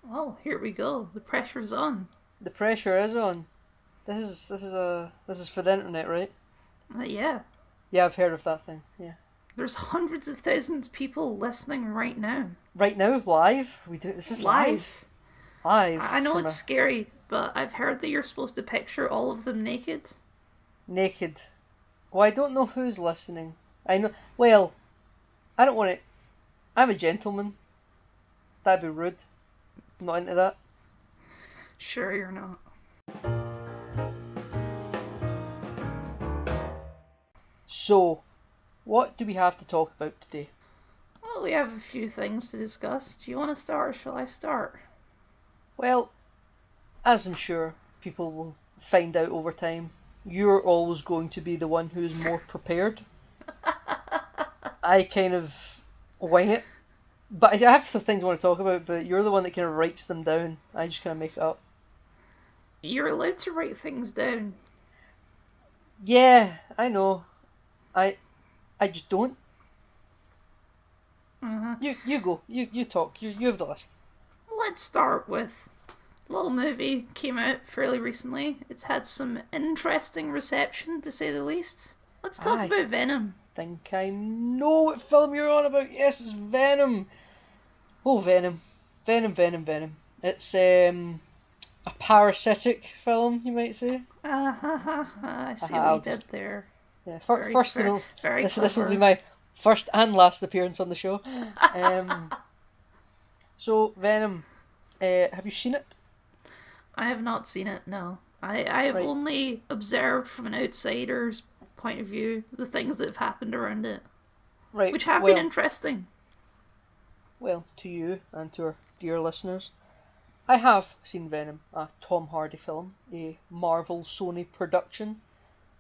Well, here we go. The pressure's on. The pressure is on. This is for the internet, right? Yeah, Yeah, I've heard of that thing. Yeah. there's hundreds of thousands of people listening right now. Right now, live. We do. This is live. Live. Live I know from it's a scary, but I've heard that you're supposed to picture all of them naked. naked. Well, I don't know who's listening. I know. Well, I don't want to. I'm a gentleman. That'd be rude. I'm not into that. Sure, you're not. So, what do we have to talk about today? Well, we have a few things to discuss. Do you want to start or shall I start? Well, as I'm sure people will find out over time, you're always going to be the one who's more prepared. I kind of wing it. But I have some things I want to talk about, but you're the one that kind of writes them down. I just kind of make it up. You're allowed to write things down. Yeah, I know. I I just don't. Uh-huh. You go. You talk. You have the list. Let's start with a little movie came out fairly recently. It's had some interesting reception, to say the least. Let's talk I about Venom. think I know what film you're on about. Yes, it's Venom. Oh, Venom. Venom. It's a parasitic film, you might say. I see I'll what you did just there. yeah. Very, First, very, very this will be clever. my first and last appearance on the show. Um, so Venom, have you seen it? I have not seen it, no. I have Right, only observed from an outsider's point of view the things that have happened around it, right. which have been Well, interesting. to you and to our dear listeners, I have seen Venom, a Tom Hardy film, a Marvel Sony production.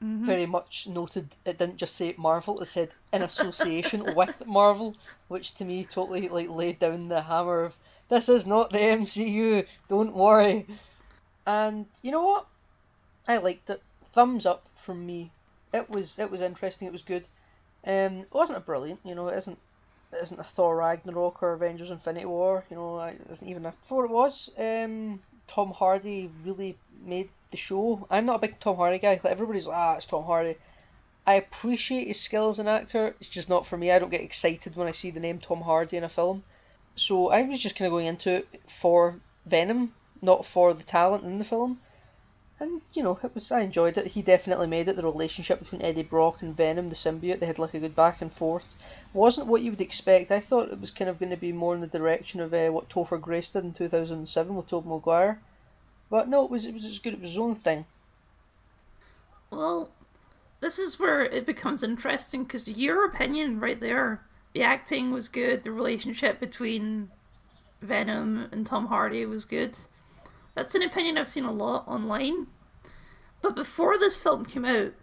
Mm-hmm. Very much noted it didn't just say Marvel, it said in association with Marvel, which to me totally like laid down the hammer of this is not the MCU, don't worry. And you know what? I liked it. Thumbs up from me. It was interesting, it was good. It wasn't a brilliant, it isn't a Thor Ragnarok or Avengers Infinity War, it isn't even for what it was. Tom Hardy really made the show. I'm not a big Tom Hardy guy. Like everybody's like, it's Tom Hardy. I appreciate his skill as an actor. It's just not for me. I don't get excited when I see the name Tom Hardy in a film. So I was just kind of going into it for Venom, not for the talent in the film. And I enjoyed it. He definitely made it. The relationship between Eddie Brock and Venom, the symbiote, they had like a good back and forth. Wasn't what you would expect. I thought it was kind of going to be more in the direction of what Topher Grace did in 2007 with Tobey Maguire. But no, it was good. It was his own thing. Well, this is where it becomes interesting because your opinion right there, the acting was good, the relationship between Venom and Tom Hardy was good. That's an opinion I've seen a lot online. But before this film came out,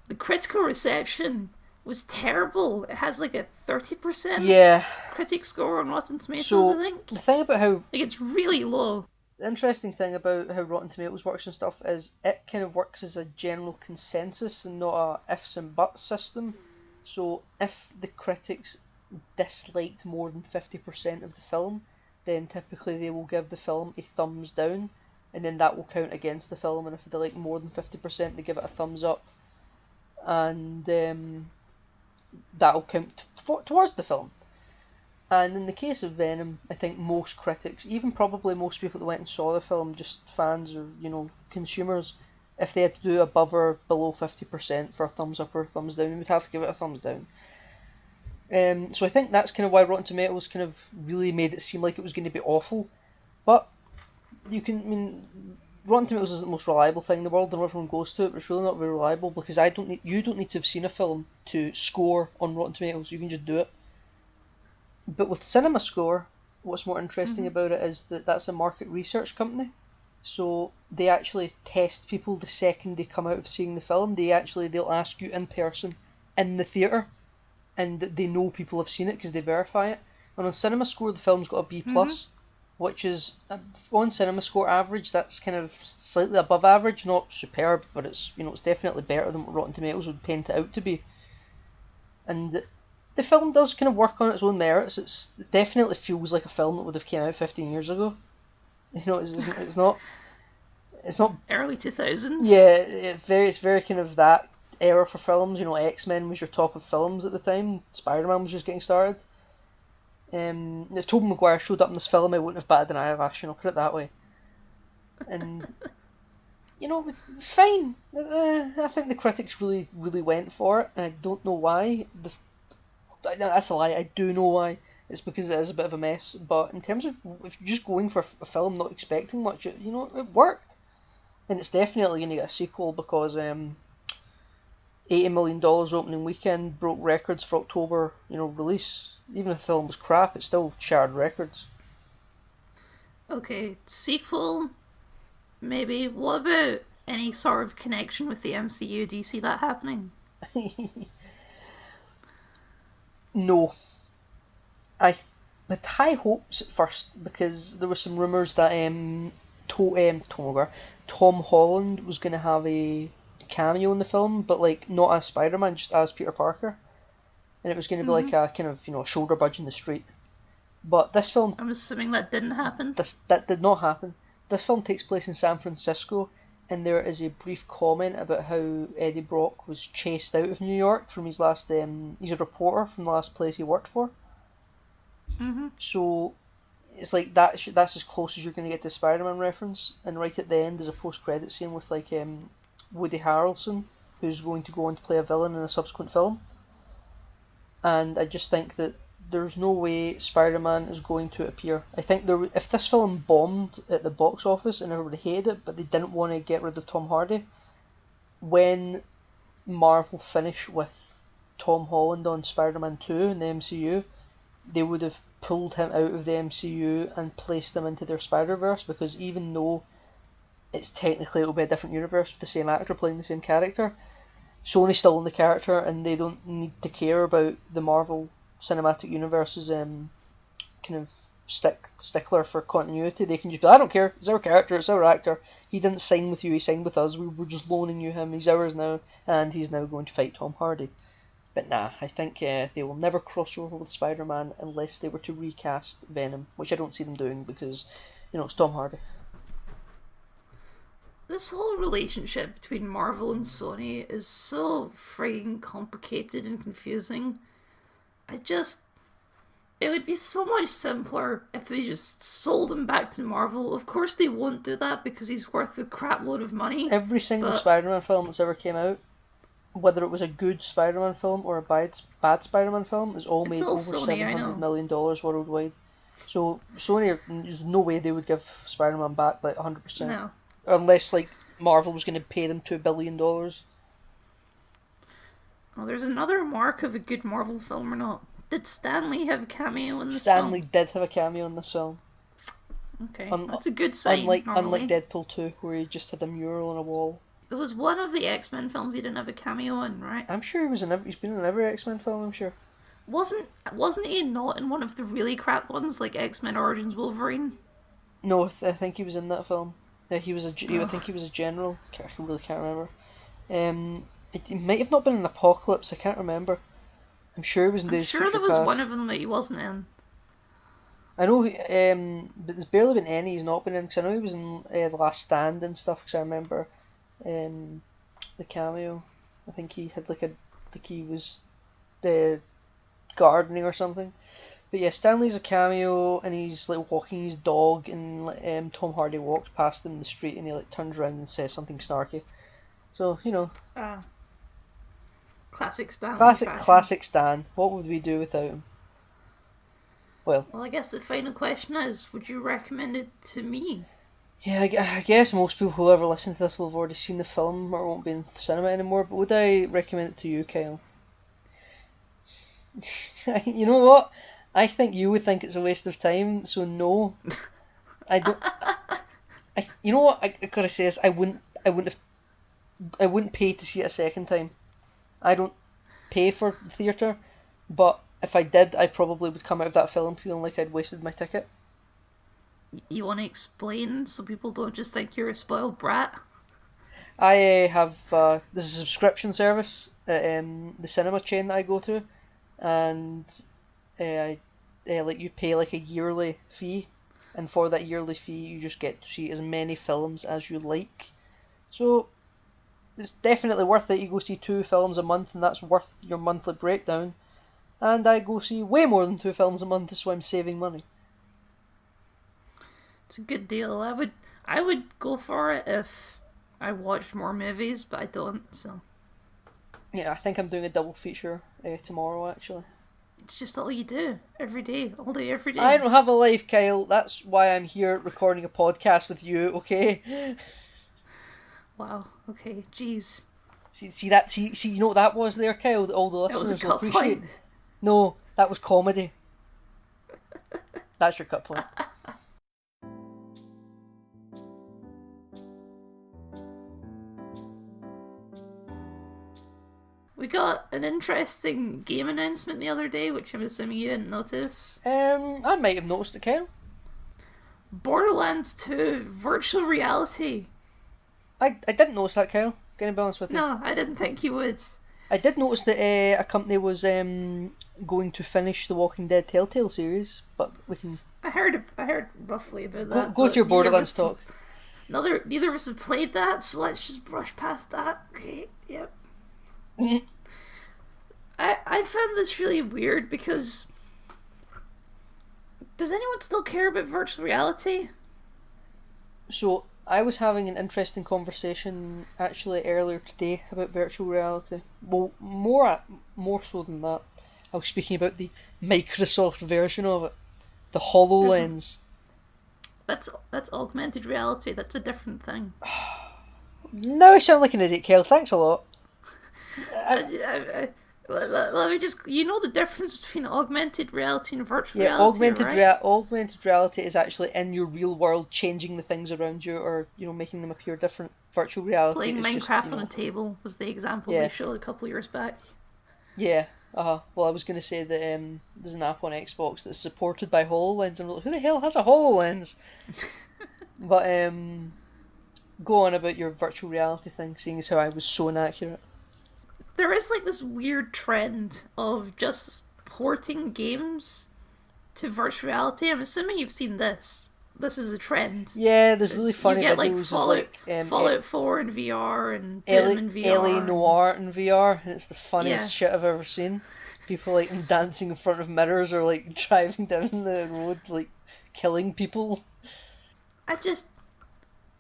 the critical reception was terrible. It has like a 30% Yeah. critic score on Rotten Tomatoes, I So think. the thing about how Like, it's really low. the interesting thing about how Rotten Tomatoes works and stuff is it kind of works as a general consensus and not a ifs and buts system. So if the critics disliked more than 50% of the film, then typically they will give the film a thumbs down, and then that will count against the film. And if they like more than 50%, they give it a thumbs up, and that'll count towards the film. And in the case of Venom, I think most critics, even probably most people that went and saw the film, just fans or consumers, if they had to do above or below 50% for a thumbs up or a thumbs down, they would have to give it a thumbs down. So I think that's kind of why Rotten Tomatoes kind of really made it seem like it was going to be awful. But Rotten Tomatoes isn't the most reliable thing in the world, and everyone goes to it, but it's really not very reliable because you don't need to have seen a film to score on Rotten Tomatoes. You can just do it. But with Cinemascore, what's more interesting Mm-hmm. about it is that that's a market research company. So they actually test people the second they come out of seeing the film. They'll ask you in person in the theatre, and they know people have seen it because they verify it. And on CinemaScore, the film's got a B Mm-hmm. plus, which is on CinemaScore average. That's kind of slightly above average, not superb, but it's definitely better than what Rotten Tomatoes would paint it out to be. And the film does kind of work on its own merits. It definitely feels like a film that would have came out 15 years ago. You know, it's not. Early 2000s. Yeah, it's very kind of that era for films. You know, X-Men was your top of films at the time. Spider-Man was just getting started. If Tobey Maguire showed up in this film, I wouldn't have batted an eyelash. You know, put it that way. And it was fine. I think the critics really, really went for it, and I don't know why. No, that's a lie. I do know why. It's because it is a bit of a mess. But in terms of if you're just going for a film not expecting much, it worked, and it's definitely going to get a sequel because $80 million opening weekend broke records for October. Release. Even if the film was crap, it still shattered records. Okay, sequel, maybe. What about any sort of connection with the MCU? Do you see that happening? No, I had high hopes at first because there were some rumours that Tom Holland was going to have a cameo in the film, but like not as Spider-Man, just as Peter Parker, and it was going to be like a kind of shoulder budge in the street. But this film, I'm assuming that didn't happen. that did not happen. This film takes place in San Francisco, and there is a brief comment about how Eddie Brock was chased out of New York from his last. He's a reporter from the last place he worked for. So it's like that's as close as you're going to get to Spider-Man reference. And right at the end, there's a post-credit scene with like Woody Harrelson, who's going to go on to play a villain in a subsequent film. And I just think that there's no way Spider-Man is going to appear. I think if this film bombed at the box office and everybody hated it, but they didn't want to get rid of Tom Hardy, when Marvel finish with Tom Holland on Spider-Man 2 in the MCU, they would have pulled him out of the MCU and placed him into their Spider-Verse, because even though it's technically it'll be a different universe with the same actor playing the same character, Sony's still in the character and they don't need to care about the Marvel Cinematic Universe's kind of stickler for continuity. They can just be, I don't care, it's our character, it's our actor. He didn't sign with you, he signed with us. We were just loaning you him. He's ours now, and he's now going to fight Tom Hardy. But nah, I think they will never cross over with Spider-Man unless they were to recast Venom, which I don't see them doing because, it's Tom Hardy. This whole relationship between Marvel and Sony is so frigging complicated and confusing. It would be so much simpler if they just sold him back to Marvel. Of course they won't do that because he's worth a crap load of money. Every single Spider-Man film that's ever came out, whether it was a good Spider-Man film or a bad Spider-Man film, is all made over Sony, $700 million worldwide. So Sony, there's no way they would give Spider-Man back like 100%. No. Unless like Marvel was going to pay them $2 billion. Well, there's another mark of a good Marvel film or not. Did Stan Lee have a cameo in this film? Stan Lee did have a cameo in this film. Okay, that's a good sign. Unlike Deadpool 2, where he just had a mural on a wall. There was one of the X-Men films he didn't have a cameo in, right? I'm sure he's been in every X-Men film, I'm sure. Wasn't he not in one of the really crap ones, like X-Men Origins Wolverine? No, I think he was in that film. I think he was a general. I really can't remember. It might have not been in Apocalypse, I can't remember. I'm sure it was in Days of Future Past. I'm sure there was one of them that he wasn't in. I know, but there's barely been any he's not been in, because I know he was in The Last Stand and stuff, because I remember the cameo. I think he had he was gardening or something. But yeah, Stanley's a cameo, and he's like walking his dog, and Tom Hardy walks past him in the street, and he like turns around and says something snarky. So classic Stan. Classic Stan. What would we do without him? Well, I guess the final question is: would you recommend it to me? Yeah, I guess most people who ever listen to this will have already seen the film or won't be in the cinema anymore. But would I recommend it to you, Kyle? You know what? I think you would think it's a waste of time, so no. I don't. You know what? I gotta say this. I wouldn't pay to see it a second time. I don't pay for the theatre, but if I did, I probably would come out of that film feeling like I'd wasted my ticket. You want to explain so people don't just think you're a spoiled brat? I have this is a subscription service at the cinema chain that I go to, and I let you pay like a yearly fee, and for that yearly fee you just get to see as many films as you like. So it's definitely worth it. You go see 2 films a month, and that's worth your monthly breakdown. And I go see way more than 2 films a month, so I'm saving money. It's a good deal. I would go for it if I watched more movies, but I don't, so. Yeah, I think I'm doing a double feature tomorrow, actually. It's just all you do. Every day. All day, every day. I don't have a life, Kyle. That's why I'm here recording a podcast with you, okay? Wow, okay, jeez. See, you know what that was there, Kyle? That all the listeners will appreciate. Point. No, that was comedy. That's your cut point. We got an interesting game announcement the other day, which I'm assuming you didn't notice. I might have noticed it, Kyle. Borderlands 2 virtual reality. I didn't notice that, Kyle. Gonna be honest with you. No, I didn't think you would. I did notice that a company was going to finish the Walking Dead Telltale series, but we can. I heard roughly about that. Go to your Borderlands talk. Neither of us have played that, so let's just brush past that. Okay, yep. I found this really weird because does anyone still care about virtual reality? So I was having an interesting conversation actually earlier today about virtual reality. Well, more so than that. I was speaking about the Microsoft version of it, the HoloLens. That's augmented reality. That's a different thing. Now I sound like an idiot, Kel. Thanks a lot. Let me just. You know the difference between augmented reality and virtual reality, augmented reality is actually in your real world, changing the things around you, or making them appear different. Virtual reality. Playing is Minecraft just, on a table was the example we showed a couple of years back. Yeah. Well, I was going to say that there's an app on Xbox that's supported by HoloLens, and I'm like, who the hell has a HoloLens? But go on about your virtual reality thing, seeing as how I was so inaccurate. There is like this weird trend of just porting games to virtual reality. I'm assuming you've seen this. This is a trend. Yeah, there's really funny you get, videos Fallout 4 in VR and Doom in VR. LA Noire in VR, and it's the funniest shit I've ever seen. People like dancing in front of mirrors or like driving down the road like killing people.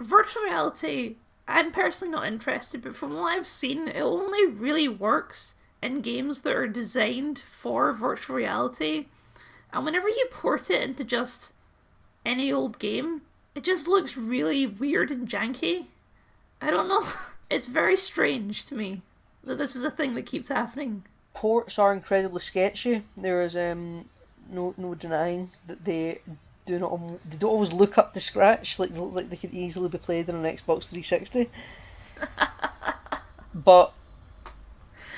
Virtual reality, I'm personally not interested, but from what I've seen, it only really works in games that are designed for virtual reality. And whenever you port it into just any old game, it just looks really weird and janky. I don't know. It's very strange to me that this is a thing that keeps happening. Ports are incredibly sketchy. There is no denying that they don't always look up to scratch, like they could easily be played on an Xbox 360. But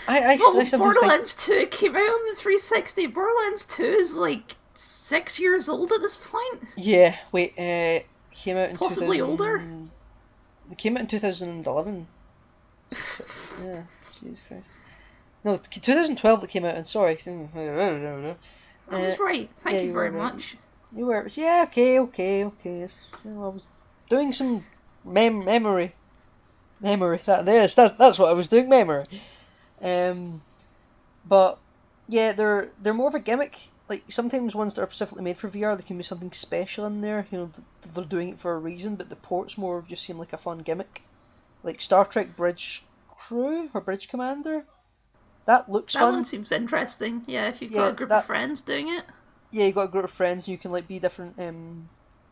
Borderlands 2 came out on the 360. Borderlands 2 is like 6 years old at this point. Yeah, wait, came out in possibly older. It came out in 2011. Yeah, Jesus Christ. No, 2012 it came out. And sorry. I was right. Thank you very much. You were, yeah, okay. I was doing some memory. That's what I was doing, memory. But yeah, they're more of a gimmick. Like sometimes ones that are specifically made for VR, there can be something special in there. They're doing it for a reason, but the ports more of just seem like a fun gimmick. Like Star Trek Bridge Crew or Bridge Commander. That looks fun. That one seems interesting. Yeah, if you've got a group of friends doing it. Yeah, you got a group of friends. You can like be different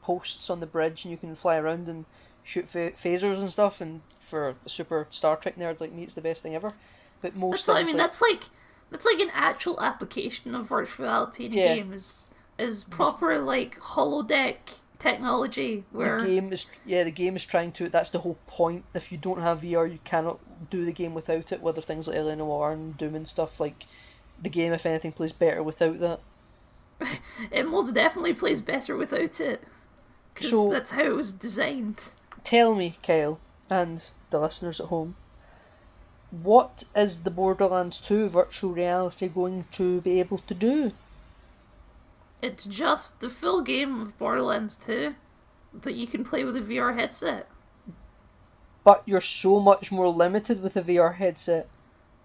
posts on the bridge, and you can fly around and shoot phasers and stuff. And for a super Star Trek nerd like me, it's the best thing ever. But most that's what I mean. That's like an actual application of virtual reality in a game. Is proper like holodeck technology where the game is trying to. That's the whole point. If you don't have VR, you cannot do the game without it. Whether things like LA Noire and Doom and stuff, like the game, if anything, plays better without that. It most definitely plays better without it, because that's how it was designed. Tell me, Kyle, and the listeners at home, what is the Borderlands 2 virtual reality going to be able to do? It's just the full game of Borderlands 2 that you can play with a VR headset. But you're so much more limited with a VR headset.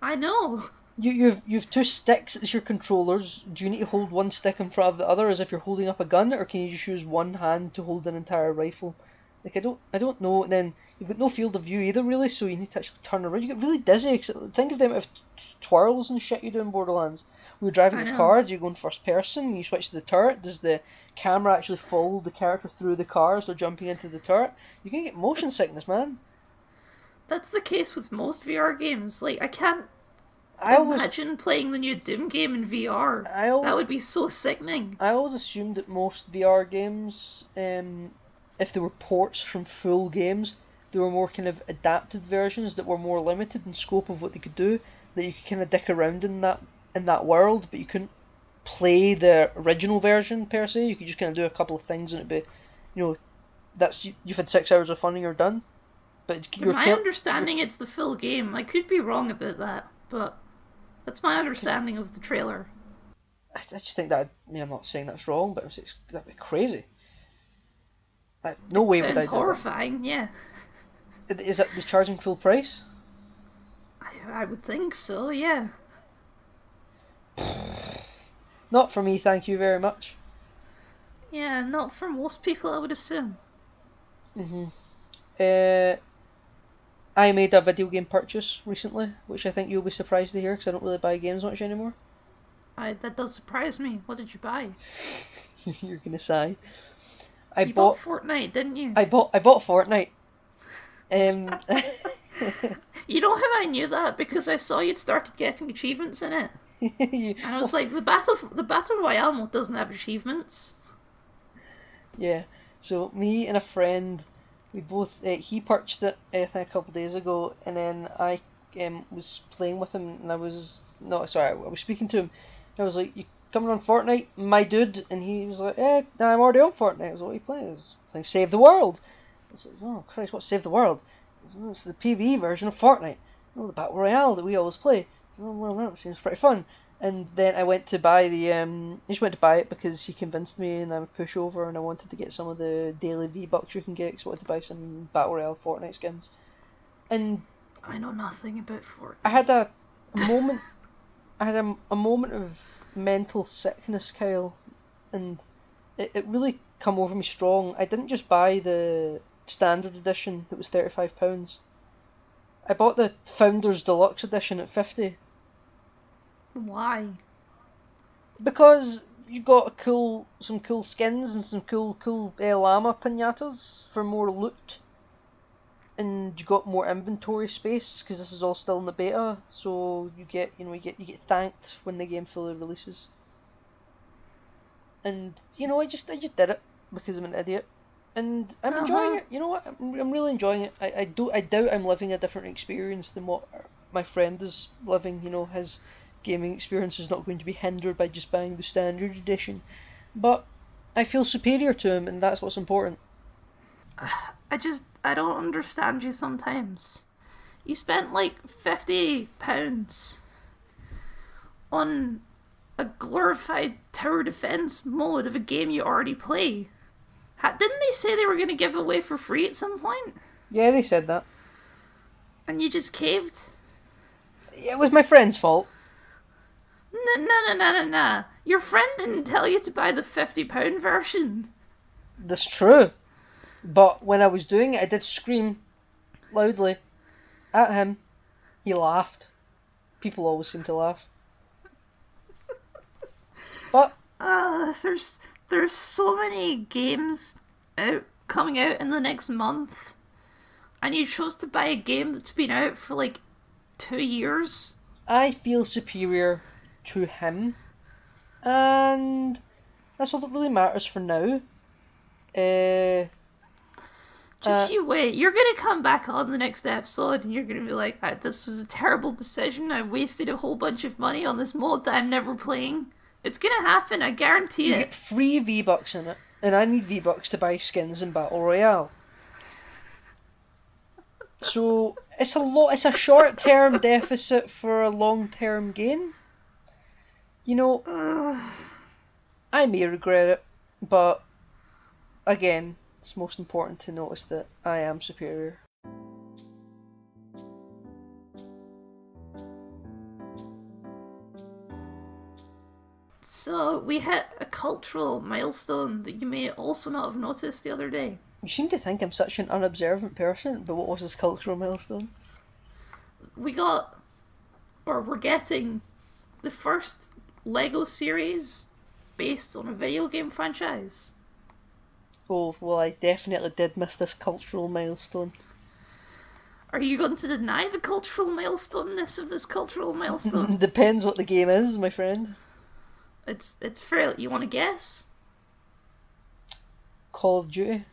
I know. You've two sticks as your controllers. Do you need to hold one stick in front of the other as if you're holding up a gun, or can you just use one hand to hold an entire rifle? Like I don't know. And then you've got no field of view either, really. So you need to actually turn around. You get really dizzy. Think of them of twirls and shit you do in Borderlands. When you're driving I a know. car, do you go in first person? You switch to the turret. Does the camera actually follow the character through the car as they're jumping into the turret? You're gonna get motion sickness, man. That's the case with most VR games. Like, I can't I always imagine playing the new Doom game in VR. I That always would be so sickening. I always assumed that most VR games, if they were ports from full games, they were more kind of adapted versions that were more limited in scope of what they could do. That you could kind of dick around in that world, but you couldn't play the original version per se. You could just kind of do a couple of things and it'd be, that's you've had 6 hours of fun and you're done. But From my understanding, it's the full game. I could be wrong about that, but that's my understanding of the trailer. I just think that. I mean, I'm not saying that's wrong, but that'd be crazy. No way would I Sounds do horrifying, yeah. that. Is that the charging full price? I would think so, yeah. Not for me, thank you very much. Yeah, not for most people, I would assume. I made a video game purchase recently, which I think you'll be surprised to hear because I don't really buy games much anymore. That does surprise me. What did you buy? You're gonna sigh. You bought Fortnite, didn't you? I bought Fortnite. You know how I knew that? Because I saw you'd started getting achievements in it. And I was like, the battle royale mode doesn't have achievements. Yeah. So me and a friend, we both he purchased it I think a couple of days ago, and then I was playing with him, and I was speaking to him. And I was like, "You coming on Fortnite, my dude?" And he was like, no, I'm already on Fortnite." I was like, "What are you playing?" I was playing Save the World. I was like, "Oh Christ, what's Save the World?" It's the PvE version of Fortnite. The battle royale that we always play. So, well, that seems pretty fun. And then I went to buy I just went to buy it because he convinced me, and I'm a pushover, and I wanted to get some of the daily V-Bucks you can get, because I wanted to buy some battle royale Fortnite skins. And I know nothing about Fortnite. I had a moment. I had a moment of mental sickness, Kyle, and it really come over me strong. I didn't just buy the standard edition that was £35. I bought the Founders Deluxe edition at £50. Why? Because you got some cool skins and some cool llama pinatas for more loot, and you got more inventory space because this is all still in the beta. So you get thanked when the game fully releases. And I just did it because I'm an idiot, and I'm enjoying it. You know what? I'm really enjoying it. I doubt I'm living a different experience than what my friend is living. His gaming experience is not going to be hindered by just buying the standard edition, but I feel superior to him, and that's what's important. I don't understand you sometimes. You spent like £50 on a glorified tower defense mode of a game you already play. Didn't they say they were going to give it away for free at some point? Yeah, they said that. And you just caved? It was my friend's fault. No. Your friend didn't tell you to buy the £50 version. That's true. But when I was doing it, I did scream loudly at him. He laughed. People always seem to laugh. But there's so many games coming out in the next month, and you chose to buy a game that's been out for like 2 years. I feel superior to him, and that's all that really matters for now. You wait. You're gonna come back on the next episode, and you're gonna be like, "This was a terrible decision. I wasted a whole bunch of money on this mode that I'm never playing." It's gonna happen. I guarantee you it. You get free V-Bucks in it, and I need V-Bucks to buy skins in Battle Royale. So it's a short-term deficit for a long-term gain. I may regret it, but again, it's most important to notice that I am superior. So, we hit a cultural milestone that you may also not have noticed the other day. You seem to think I'm such an unobservant person, but what was this cultural milestone? We're getting the first Lego series based on a video game franchise. Oh, well, I definitely did miss this cultural milestone. Are you going to deny the cultural milestoneness of this cultural milestone? Depends what the game is, my friend. It's fair. You want to guess? Call of Duty.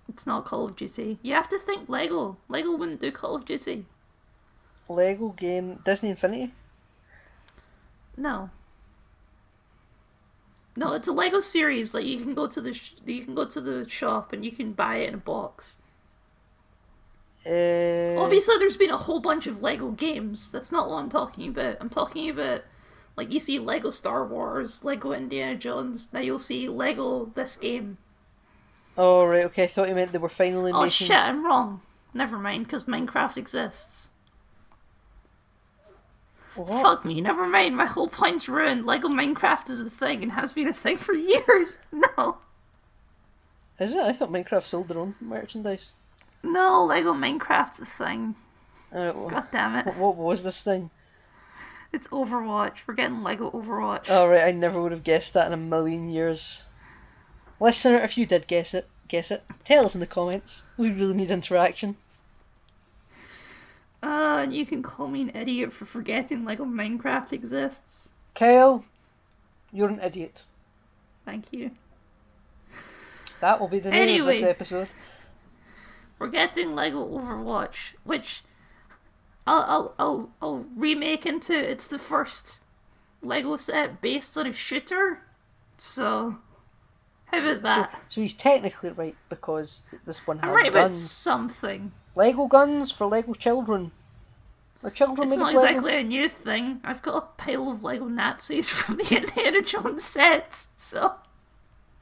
It's not Call of Duty. You have to think Lego. Lego wouldn't do Call of Duty. Lego game. Disney Infinity. No. No, it's a Lego series. Like you can go to the shop and you can buy it in a box. Obviously, there's been a whole bunch of Lego games. That's not what I'm talking about. I'm talking about, like, you see Lego Star Wars, Lego Indiana Jones. Now you'll see Lego this game. Oh, right, okay. I thought you meant they were finally making... Oh shit, I'm wrong. Never mind, because Minecraft exists. What? Fuck me, never mind. My whole point's ruined. Lego Minecraft is a thing and has been a thing for years. No. Is it? I thought Minecraft sold their own merchandise. No, Lego Minecraft's a thing. God damn it. What was this thing? It's Overwatch. We're getting Lego Overwatch. Oh, right, I never would have guessed that in a million years. Listener, if you did guess it, tell us in the comments. We really need interaction. And you can call me an idiot for forgetting Lego Minecraft exists. Kyle, you're an idiot. Thank you. That will be the name of this episode. We're getting Lego Overwatch, which I'll remake into. It's the first Lego set based on a shooter. So, how about that? So he's technically right because this one has I'm right guns. about something. Lego guns for Lego children. Or children It's made not of Lego. exactly a new thing. I've got a pile of Lego Nazis from the Indiana Jones sets, so...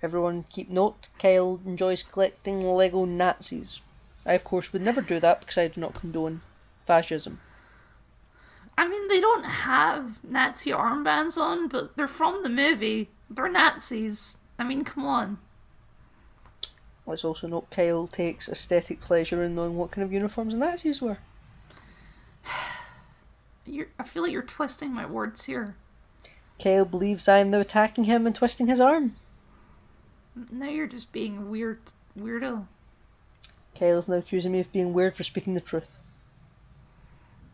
Everyone keep note, Kyle enjoys collecting Lego Nazis. I, of course, would never do that because I do not condone fascism. I mean, they don't have Nazi armbands on, but they're from the movie. They're Nazis. I mean, come on. Let's also note Kyle takes aesthetic pleasure in knowing what kind of uniforms the Nazis wear. I feel like you're twisting my words here. Kyle believes I am now attacking him and twisting his arm. Now you're just being a weirdo. Kyle is now accusing me of being weird for speaking the truth.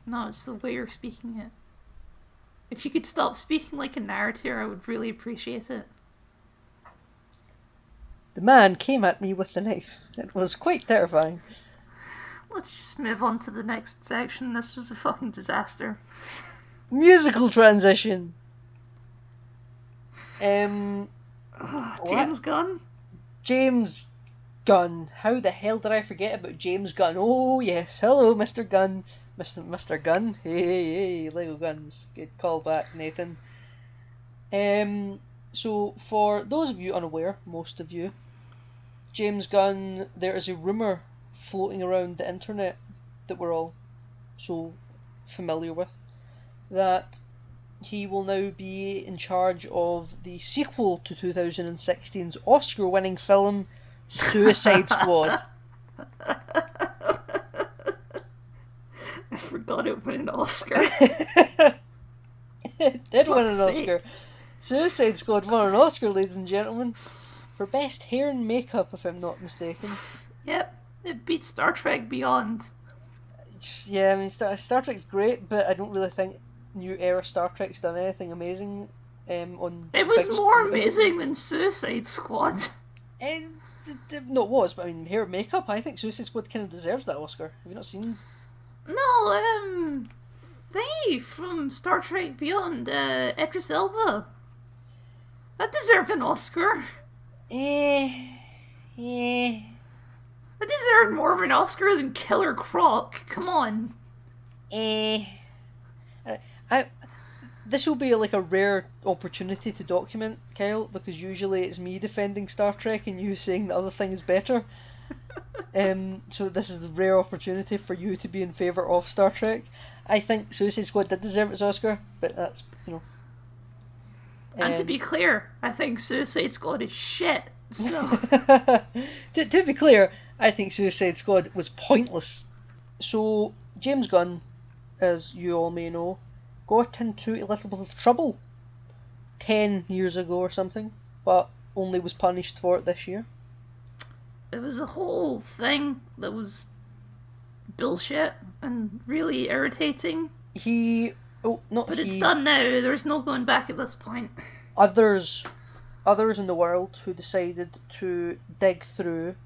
No, it's the way you're speaking it. If you could stop speaking like a narrator, I would really appreciate it. The man came at me with the knife. It was quite terrifying. Let's just move on to the next section. This was a fucking disaster. Musical transition. James Gunn? James Gunn. How the hell did I forget about James Gunn? Oh yes, hello Mr. Gunn. Mr. Gunn. Hey, Lego Guns. Good callback, Nathan. So for those of you unaware, most of you, James Gunn, there is a rumour floating around the internet that we're all so familiar with, that he will now be in charge of the sequel to 2016's Oscar-winning film Suicide Squad. I forgot it won an Oscar. It did win an Oscar. Suicide Squad won an Oscar, ladies and gentlemen, for best hair and makeup, if I'm not mistaken. Yep, it beat Star Trek Beyond. Yeah, I mean, Star Trek's great, but I don't really think new era Star Trek's done anything amazing. On it was more screen. amazing than Suicide Squad. No, it was, but I mean, hair and makeup, I think Suicide Squad kind of deserves that Oscar. Have you not seen? No, thingy from Star Trek Beyond, Idris Elba. That deserved an Oscar. Yeah. That deserved more of an Oscar than Killer Croc. Come on. This will be like a rare opportunity to document, Kyle, because usually it's me defending Star Trek and you saying the other thing is better. So this is the rare opportunity for you to be in favour of Star Trek. I think Suicide Squad did deserve its Oscar, but that's, you know... And to be clear, I think Suicide Squad is shit, so... to be clear, I think Suicide Squad was pointless. So, James Gunn, as you all may know, got into a little bit of trouble 10 years ago or something, but only was punished for it this year. It was a whole thing that was bullshit and really irritating. But it's done now. There's no going back at this point. Others in the world who decided to dig through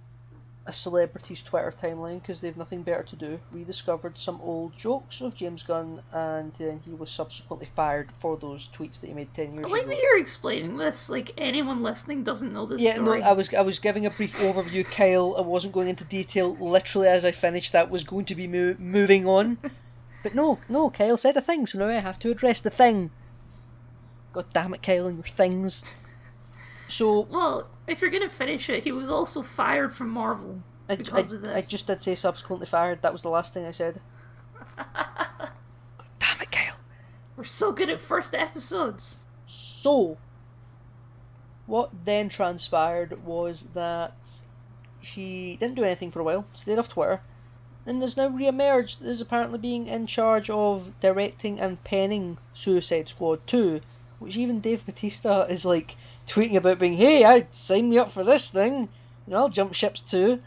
a celebrity's Twitter timeline because they've nothing better to do, rediscovered some old jokes of James Gunn, and then he was subsequently fired for those tweets that he made 10 years ago. I like that you're explaining this, like anyone listening doesn't know this story. No, I was giving a brief overview, Kyle. I wasn't going into detail. Literally, as I finished, that was going to be moving on. But no, Kyle said a thing, so now I have to address the thing. God damn it, Kyle, and your things. So, well, if you're going to finish it, he was also fired from Marvel because of this. I just did say subsequently fired. That was the last thing I said. God damn it, Kyle. We're so good at first episodes. So, what then transpired was that he didn't do anything for a while, stayed off Twitter, and has now re-emerged as apparently being in charge of directing and penning Suicide Squad 2, which even Dave Bautista is like tweeting about being, hey, I'd sign me up for this thing, you know, I'll jump ships too.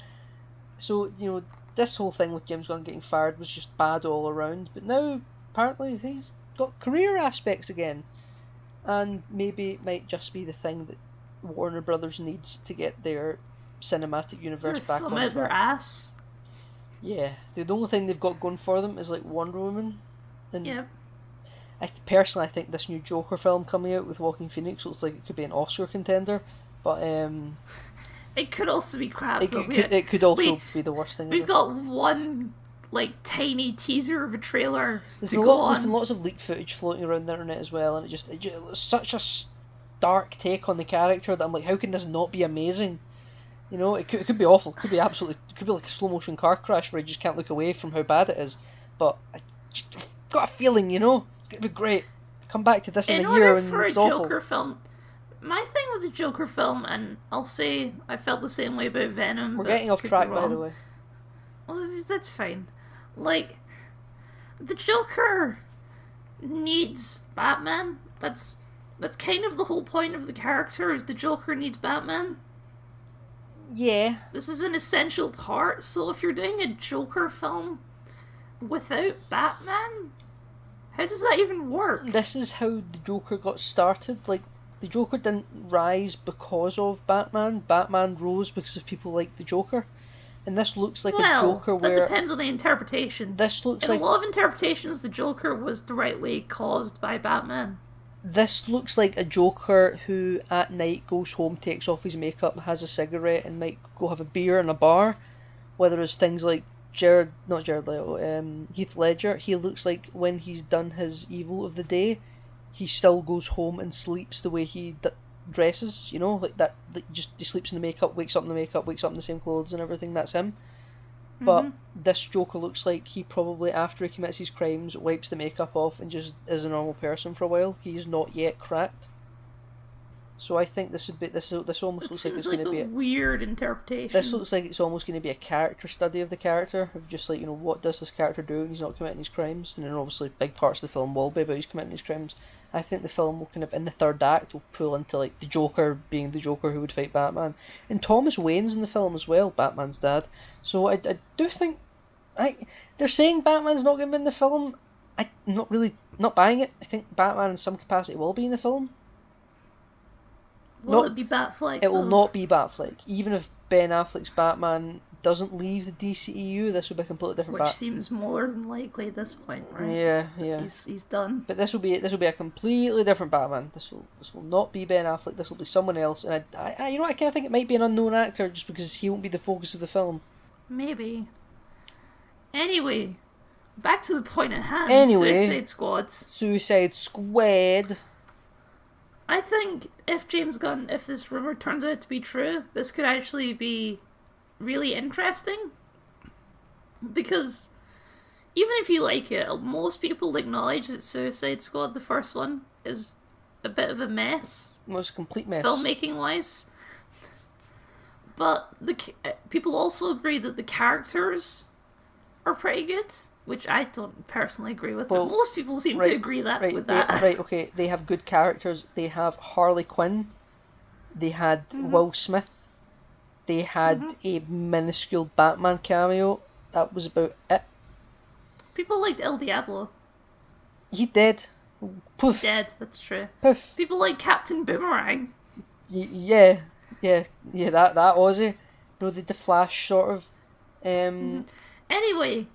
So, you know, this whole thing with James Gunn getting fired was just bad all around, but now apparently he's got career aspects again, and maybe it might just be the thing that Warner Brothers needs to get their cinematic universe back on track. Their ass. Yeah, the only thing they've got going for them is like Wonder Woman, and yep. I think this new Joker film coming out with Joaquin Phoenix looks like it could be an Oscar contender, but it could also be crap. It could also be the worst thing. We've got one like tiny teaser of a trailer There's to go on. There's been lots of leaked footage floating around the internet as well, and it was such a stark take on the character that I'm like, how can this not be amazing? You know, it could be awful. It could be like a slow motion car crash where you just can't look away from how bad it is. But I just got a feeling, you know, it's gonna be great. Come back to this in a year and it's awful. Joker film, my thing with the Joker film, and I'll say I felt the same way about Venom. We're getting off track, by the way. Well, that's fine. Like, the Joker needs Batman. That's kind of the whole point of the character, is the Joker needs Batman. Yeah. This is an essential part, so if you're doing a Joker film without Batman, how does that even work? This is how the Joker got started. Like, the Joker didn't rise because of Batman. Batman rose because of people like the Joker. And this looks like a Joker where... that depends on the interpretation. This looks In like... a lot of interpretations, the Joker was directly caused by Batman. This looks like a Joker who at night goes home, takes off his makeup, has a cigarette, and might go have a beer in a bar. Whether it's things like Heath Ledger, he looks like when he's done his evil of the day, he still goes home and sleeps the way he dresses, you know, like that. He sleeps in the makeup, wakes up in the makeup, wakes up in the same clothes and everything. That's him. But this Joker looks like he probably, after he commits his crimes, wipes the makeup off and just is a normal person for a while. He's not yet cracked. So I think this almost looks like it's going to be a weird interpretation. This looks like it's almost going to be a character study of the character, of just like, you know, what does this character do when he's not committing his crimes? And then obviously big parts of the film will be about he's committing his crimes. I think the film will kind of, in the third act, will pull into like the Joker being the Joker who would fight Batman. And Thomas Wayne's in the film as well, Batman's dad. So I do think, they're saying Batman's not going to be in the film. I'm not buying it. I think Batman in some capacity will be in the film. Will it be Batfleck? It will not be Batfleck. Even if Ben Affleck's Batman doesn't leave the DCEU, this will be a completely different Which seems more than likely at this point, right? Yeah. He's done. But this will be a completely different Batman. This will not be Ben Affleck. This will be someone else. And I you know, I kind of think it might be an unknown actor just because he won't be the focus of the film. Maybe. Anyway, back to the point at hand. Anyway, Suicide Squad. Suicide Squad. I think if this rumor turns out to be true, this could actually be really interesting. Because even if you like it, most people acknowledge that Suicide Squad, the first one, is a bit of a mess. It was a complete mess. Filmmaking wise. But people also agree that the characters are pretty good, which I don't personally agree with, but most people seem to agree with that. Right, okay, they have good characters. They have Harley Quinn. They had Will Smith. They had a minuscule Batman cameo. That was about it. People liked El Diablo. He dead. Poof. Dead, that's true. Poof. People like Captain Boomerang. Yeah, that Aussie. You know, the Flash sort of. Anyway,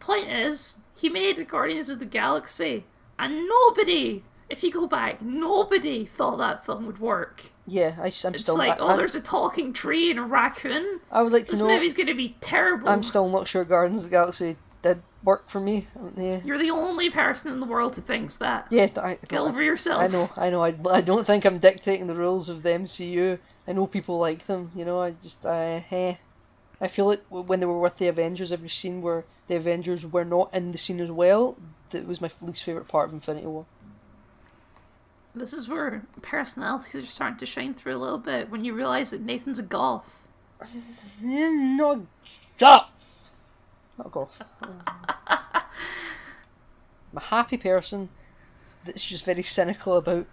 point is, he made Guardians of the Galaxy, and nobody, if you go back, nobody thought that film would work. Yeah, I'm it's still. Like, there's a talking tree and a raccoon. I would like to know. This movie's going to be terrible. I'm still not sure Guardians of the Galaxy did work for me. Yeah. You're the only person in the world who thinks that. Yeah, get over yourself. I know. I don't think I'm dictating the rules of the MCU. I know people like them. You know, I feel like when they were with the Avengers, every scene where the Avengers were not in the scene as well, that was my least favourite part of Infinity War. This is where personalities are starting to shine through a little bit, when you realise that Nathan's a goth. Not goth. Not goth. I'm a happy person that's just very cynical about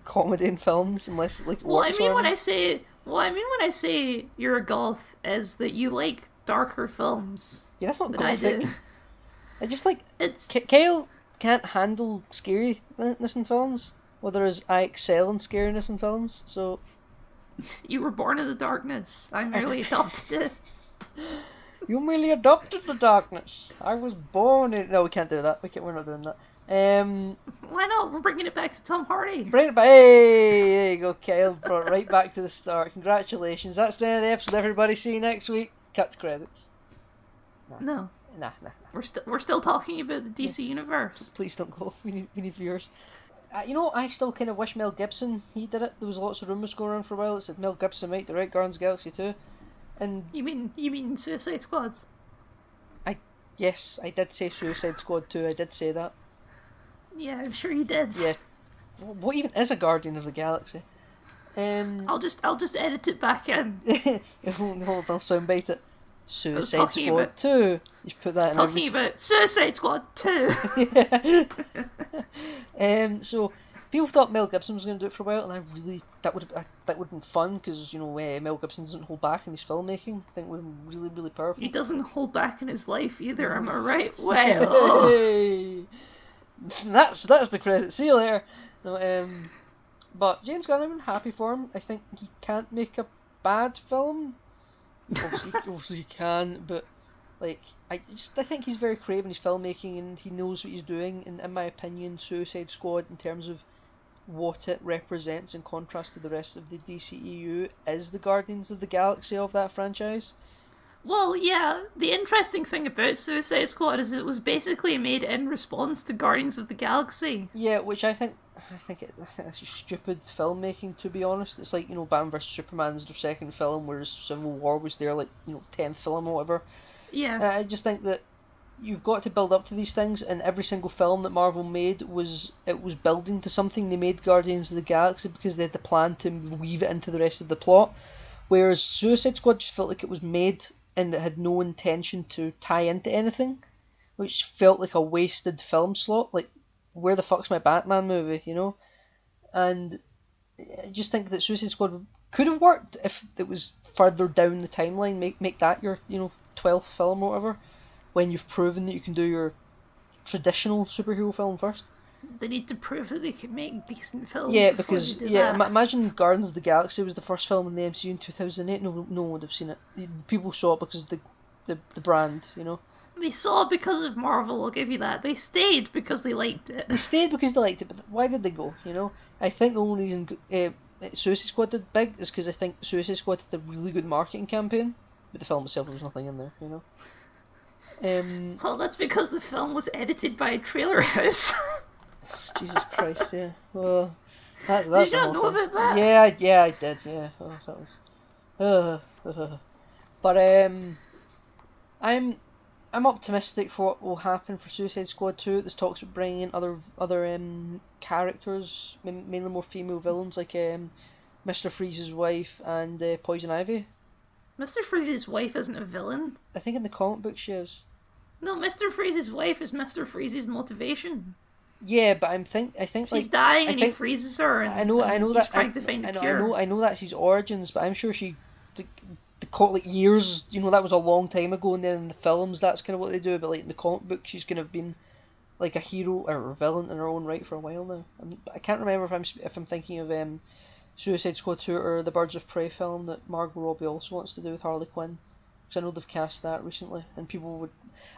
comedy in films, unless it What I mean when I I say you're a goth is that you like darker films. Yeah, that's not than gothic. I do. I just like It's Kyle can't handle scariness in films. Whereas I excel in scariness in films, so you were born in the darkness. I merely adopted it. You merely adopted the darkness. I was born in. No, we can't do that. We're not doing that. Why not? We're bringing it back to Tom Hardy. Bring it back. Hey, there you go, Kyle. Brought it right back to the start. Congratulations. That's the end of the episode. Everybody, see you next week. Cut the credits. No. Nah. We're still talking about the DC universe. Please don't go. We need viewers. You know, I still kind of wish Mel Gibson he did it. There was lots of rumours going around for a while that said Mel Gibson might direct Guardians of the Galaxy 2. And you mean Suicide Squad? Yes, I did say Suicide Squad 2. I did say that. Yeah, I'm sure you did. Yeah. What even is a Guardian of the Galaxy? I'll just edit it back in. Hold on, I'll soundbite it. Suicide Squad 2. You should put that in. Talking about Suicide Squad 2. So people thought Mel Gibson was going to do it for a while, and I really that would have been fun because Mel Gibson doesn't hold back in his filmmaking. I think it would have been really, really powerful. He doesn't hold back in his life either. Am I right? Well, hey, that's the credit. See you later. No, but James Gunn, I'm happy for him. I think he can't make a bad film. Obviously he can, but like I think he's very creative in his filmmaking and he knows what he's doing. And in my opinion, Suicide Squad, in terms of what it represents in contrast to the rest of the DCEU, is the Guardians of the Galaxy of that franchise. Well, yeah, the interesting thing about Suicide Squad is it was basically made in response to Guardians of the Galaxy. Yeah, which I think that's just stupid filmmaking, to be honest. It's like, Batman vs Superman's their second film, whereas Civil War was their 10th film or whatever. Yeah. I just think that you've got to build up to these things, and every single film that Marvel made was building to something. They made Guardians of the Galaxy because they had the plan to weave it into the rest of the plot, whereas Suicide Squad just felt like it was made and it had no intention to tie into anything, which felt like a wasted film slot. Like, where the fuck's my Batman movie, And I just think that Suicide Squad could have worked if it was further down the timeline. Make that your 12th film or whatever, when you've proven that you can do your traditional superhero film first. They need to prove that they can make decent films. Yeah, before because they do that. Imagine Guardians of the Galaxy was the first film in the MCU in 2008. No one would have seen it. People saw it because of the brand, They saw it because of Marvel, I'll give you that. They stayed because they liked it. They stayed because they liked it, but why did they go, I think the only reason Suicide Squad did big is because I think Suicide Squad did a really good marketing campaign, but the film itself, there was nothing in there, Well, that's because the film was edited by a trailer house. Jesus Christ, yeah. Well, that's Did you the not whole know thing. about that? Yeah, I did. Yeah, oh, that was. But I'm I'm optimistic for what will happen for Suicide Squad 2. There's talks about bringing in other characters, mainly more female villains like Mr. Freeze's wife and Poison Ivy. Mr. Freeze's wife isn't a villain. I think in the comic book she is. No, Mr. Freeze's wife is Mr. Freeze's motivation. Yeah, but I think She's like dying I and think he freezes her, and I know he's that trying to find a I cure. know that's his origins, but I'm sure the like years, that was a long time ago, and then in the films that's kind of what they do. But like in the comic book, she's kind of been like a hero or a villain in her own right for a while now. I can't remember if I'm thinking of Suicide Squad 2 or the Birds of Prey film that Margot Robbie also wants to do with Harley Quinn. Because I know they've cast that recently, and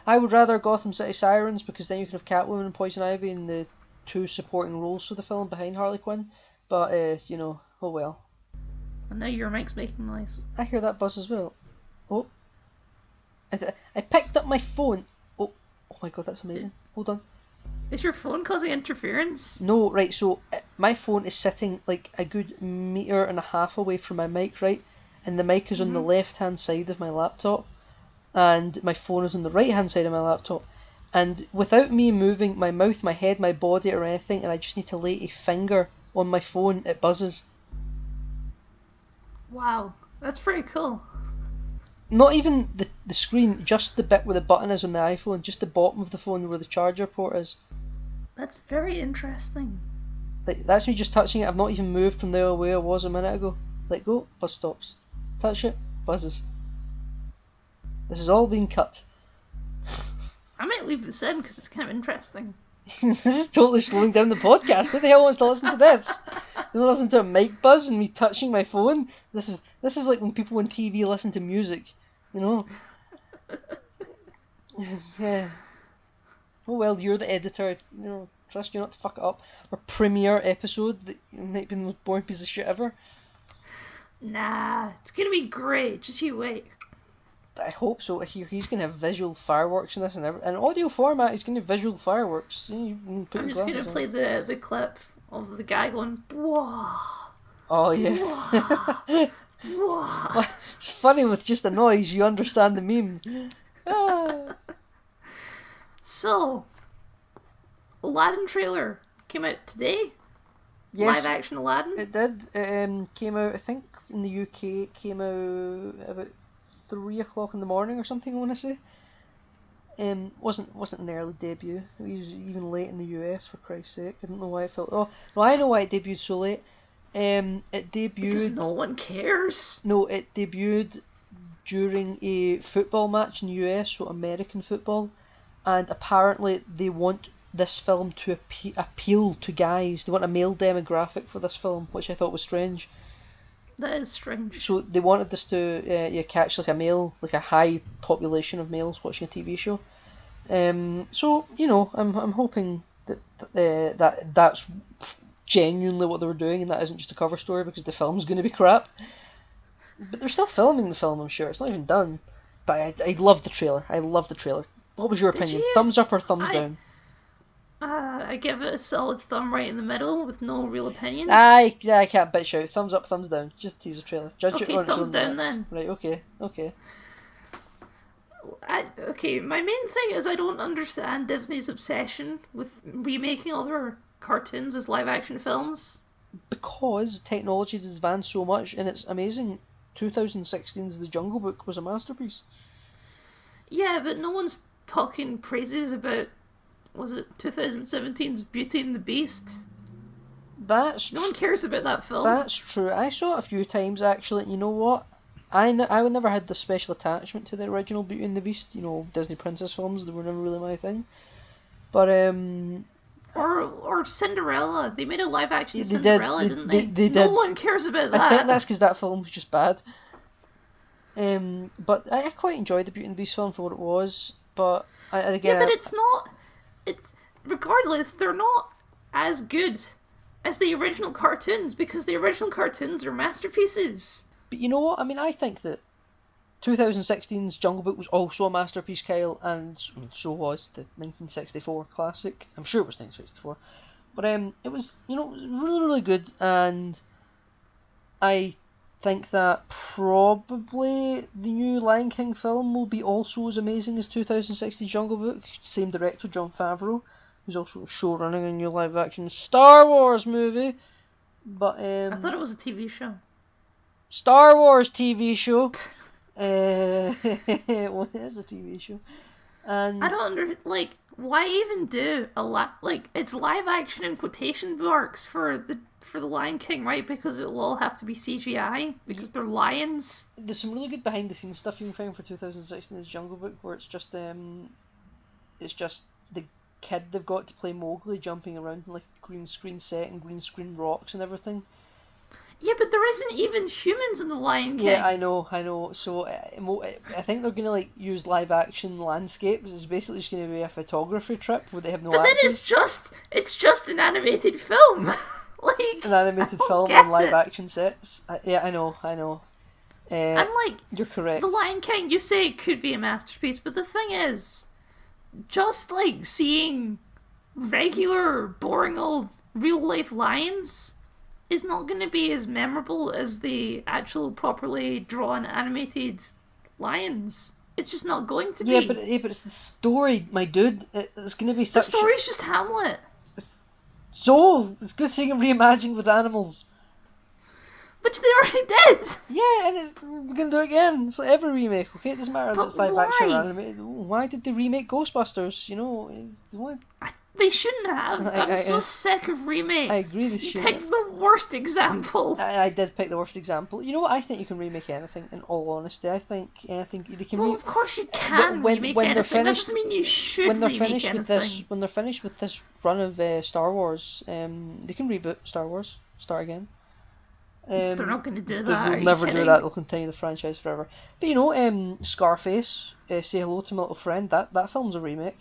I would rather Gotham City Sirens, because then you can have Catwoman and Poison Ivy in the two supporting roles for the film behind Harley Quinn. But oh well. And now your mic's making noise. I hear that buzz as well. Oh, I picked up my phone. Oh my god, that's amazing. Hold on. Is your phone causing interference? No, right, so my phone is sitting like a good metre and a half away from my mic, right? And the mic is on the left hand side of my laptop, and my phone is on the right hand side of my laptop. And without me moving my mouth, my head, my body, or anything, and I just need to lay a finger on my phone, it buzzes. Wow, that's pretty cool. Not even the screen, just the bit where the button is on the iPhone, just the bottom of the phone where the charger port is. That's very interesting. Like, that's me just touching it. I've not even moved from the way I was a minute ago. Let go, buzz stops. Touch it, buzzes. This is all being cut. I might leave this in because it's kind of interesting. This is totally slowing down the podcast. Who the hell wants to listen to this? They want to listen to a mic buzz and me touching my phone. This is like when people on TV listen to music, Yeah. Oh well, you're the editor. Trust you not to fuck it up. Our premiere episode that might be the most boring piece of shit ever. Nah, it's gonna be great. Just you wait. I hope so. He's going to have visual fireworks in this, and in audio format, he's going to have visual fireworks. I'm just going to play the clip of the guy going, "Whoa." Oh, yeah. Whoa. Whoa. It's funny with just a noise, you understand the meme. So, Aladdin trailer came out today. Yes, Live action Aladdin. It did. It came out, I think, in the UK, it came out about 3 o'clock in the morning or something, I want to say. Wasn't an early debut. It was even late in the US, for Christ's sake. I don't know why it felt. Oh, no, I know why it debuted so late. It debuted. Because no one cares. No, it debuted during a football match in the US, so American football, and apparently they want this film to appeal to guys. They want a male demographic for this film, which I thought was strange. That is strange. So they wanted this to catch like a high population of males watching a TV show. So I'm hoping that that's genuinely what they were doing, and that isn't just a cover story, because the film's going to be crap. But they're still filming the film, I'm sure. It's not even done. But I love the trailer. I love the trailer. What was your opinion? Thumbs up or thumbs down? I give it a solid thumb right in the middle with no real opinion. I can't bitch out. Thumbs up, thumbs down. Just a teaser trailer. Judge it on its own thumbs down merits. then. Right, okay. My main thing is I don't understand Disney's obsession with remaking other cartoons as live action films. Because technology has advanced so much, and it's amazing. 2016's The Jungle Book was a masterpiece. Yeah, but no one's talking praises about, was it 2017's Beauty and the Beast? No one cares about that film. That's true. I saw it a few times actually, and you know what? I never had the special attachment to the original Beauty and the Beast. Disney princess films, they were never really my thing. But Or Cinderella. They made a live action They Cinderella, did. didn't they? They No did. one cares about that. I think that's because that film was just bad. But I quite enjoyed the Beauty and the Beast film for what it was. But but it's not. It's regardless. They're not as good as the original cartoons, because the original cartoons are masterpieces. But you know what? I mean, I think that 2016's Jungle Book was also a masterpiece, Kyle, and so was the 1964 classic. I'm sure it was 1964, but it was it was really really good, and I think that probably the new Lion King film will be also as amazing as 2016 Jungle Book. Same director, Jon Favreau, who's also showrunning a new live action Star Wars movie. But I thought it was a TV show. Star Wars TV show. Well, it is a TV show. And I don't why even do it's live action in quotation marks for the Lion King, right? Because it'll all have to be CGI because they're lions. There's some really good behind the scenes stuff you can find for 2016's Jungle Book, where it's just the kid they've got to play Mowgli jumping around in like a green screen set and green screen rocks and everything. Yeah, but there isn't even humans in the Lion King. Yeah, I know. So I think they're gonna use live action landscapes. It's basically just gonna be a photography trip where they have no. But actors. then it's just an animated film. An animated film on live action sets. Yeah, I know. And you're correct. The Lion King, you say it could be a masterpiece, but the thing is, just seeing regular, boring old real life lions is not going to be as memorable as the actual properly drawn animated lions. It's just not going to be. Yeah, but it's the story, my dude. It's going to be such. The story's just Hamlet. So it's good seeing it reimagined with animals. Which they already did. Yeah, and we're going to do it again. It's like every remake, okay? It doesn't matter if it's live action or animated. Why did they remake Ghostbusters? They shouldn't have. I'm so sick of remakes. I agree they shouldn't. You picked the worst example. I did pick the worst example. You know what? I think you can remake anything, in all honesty. I think anything they can of course you can remake anything. They're finished, that doesn't mean you should remake anything. When they're finished with this run of Star Wars, they can reboot Star Wars, start again. They're not going to do that. They'll never do that. They'll continue the franchise forever. But Scarface, Say Hello to My Little Friend, that film's a remake.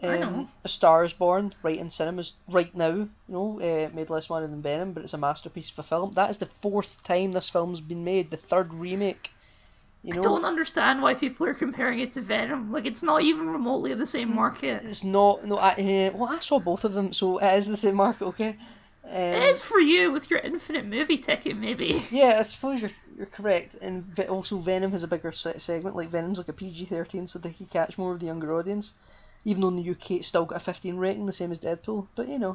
I know. A Star is Born, right in cinemas right now. Made less money than Venom, but it's a masterpiece of a film. That is the 4th time this film's been made, the 3rd remake. I don't understand why people are comparing it to Venom. It's not even remotely the same market. It's not. No, I saw both of them, so it is the same market. Okay. It is for you with your infinite movie ticket, maybe. Yeah, I suppose you're correct, but also Venom has a bigger segment. Venom's like a PG-13, so they can catch more of the younger audience. Even though in the UK it's still got a 15 rating, the same as Deadpool. But yeah,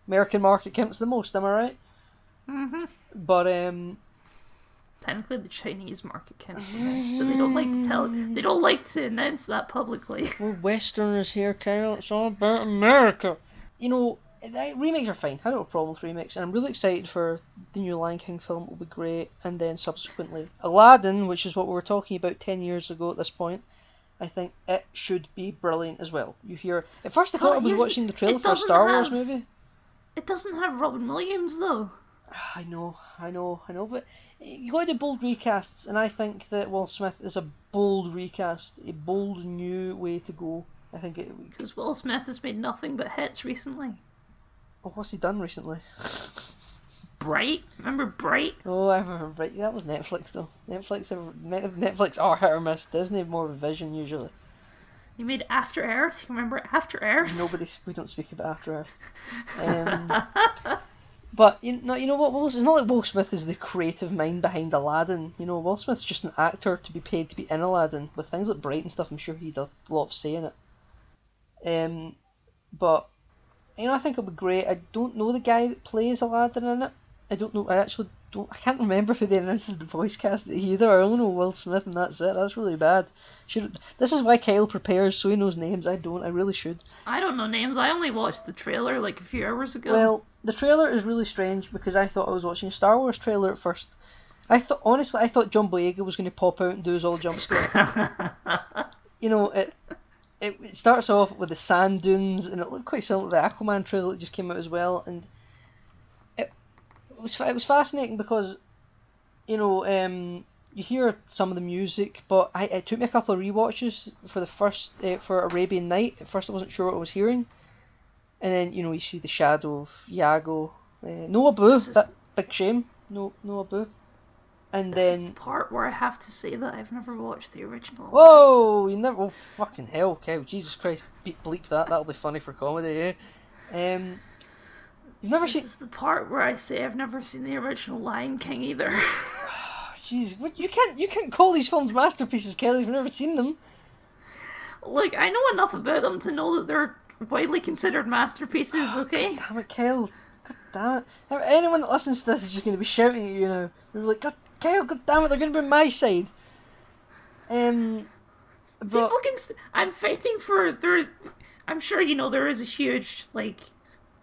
American market counts the most. Am I right? Mhm. But technically the Chinese market counts the most, but they don't like to tell. They don't like to announce that publicly. We're Westerners here, Kyle. It's all about America. Remakes are fine. I don't have a problem with remakes, and I'm really excited for the new Lion King film. It will be great, and then subsequently Aladdin, which is what we were talking about 10 years ago at this point. I think it should be brilliant as well. At first I thought I was watching the trailer for a Star Wars movie. It doesn't have Robin Williams though. I know, but you got to do bold recasts, and I think that Will Smith is a bold recast, a bold new way to go. I think it because Will Smith has made nothing but hits recently. Oh, what's he done recently? Bright? Remember Bright? Oh, I remember Bright. That was Netflix though. Netflix are hit or miss. Disney have more of a vision usually. You made After Earth? You remember After Earth? We don't speak about After Earth. But you know what? It's not like Will Smith is the creative mind behind Aladdin. Will Smith's just an actor to be paid to be in Aladdin. With things like Bright and stuff, I'm sure he does a lot of say in it. But I think it'll be great. I don't know the guy that plays Aladdin in it. I don't know. I can't remember who they announced the voice cast either. I only know Will Smith, and that's it. That's really bad. This is why Kyle prepares, so he knows names. I don't. I really should. I don't know names. I only watched the trailer a few hours ago. Well, the trailer is really strange because I thought I was watching a Star Wars trailer at first. I thought John Boyega was going to pop out and do his all jump scare. It starts off with the sand dunes, and it looked quite similar to the Aquaman trailer that just came out as well, and it was fascinating because you hear some of the music, but it took me a couple of rewatches for the first for Arabian Night. At first I wasn't sure what I was hearing, and then you see the shadow of Iago, no Abu, that big shame, no Abu, And this is the then... part where I have to say that I've never watched the original. Whoa! You never... Oh, fucking hell, okay. Jesus Christ. Bleep that. That'll be funny for comedy, eh? You've never seen... This is the part where I say I've never seen the original Lion King either. Jeez, what, you can't call these films masterpieces, Kelly. You've never seen them. Look, I know enough about them to know that they're widely considered masterpieces, okay? Damn it, Kyle. God damn it. Anyone that listens to this is just going to be shouting at you now. They're like, God, Kyle, god damn it, they're going to be on my side. But... People can... I'm fighting for... I'm sure you know there is a huge, like,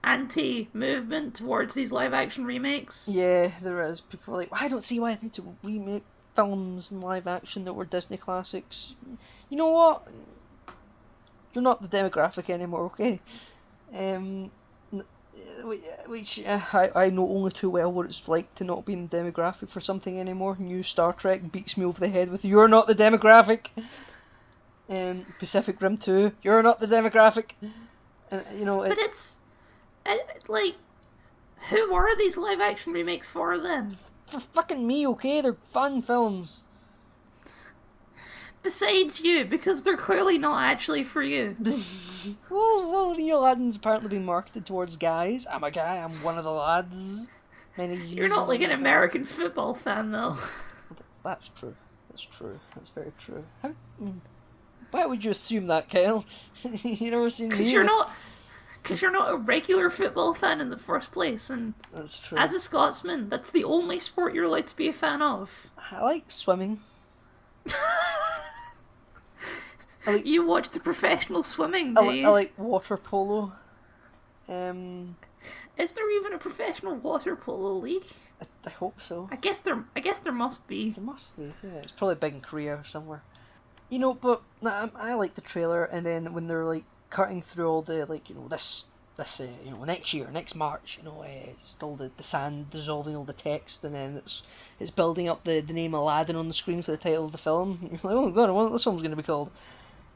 anti-movement towards these live-action remakes. Yeah, there is. People are like, I don't see why I need to remake films in live-action that were Disney classics. You know what? You're not the demographic anymore, okay? Which I know only too well what it's like to not be in the demographic for something anymore. New Star Trek beats me over the head with, you're not the demographic. Pacific Rim 2, you're not the demographic. And you know, but it's like, who are these live-action remakes for then? For fucking me, okay? They're fun films. Besides you, because they're clearly not actually for you. well, Aladdin's apparently being marketed towards guys. I'm a guy, I'm one of the lads. You're not like an American football fan, though. That's true. That's true. That's very true. Why would you assume that, Kyle? You never seen me. Because you're not a regular football fan in the first place, and that's true. As a Scotsman, that's the only sport you're allowed to be a fan of. I like swimming. You watch the professional swimming, do you? I like water polo. Is there even a professional water polo league? I hope so. I guess there must be. There must be. Yeah, it's probably big in Korea or somewhere. You know, but I like the trailer, and then when they're like cutting through all the this next year, next March, it's all the sand dissolving all the text, and then it's building up the name Aladdin on the screen for the title of the film. You're like, oh god, I wonder what this film's going to be called.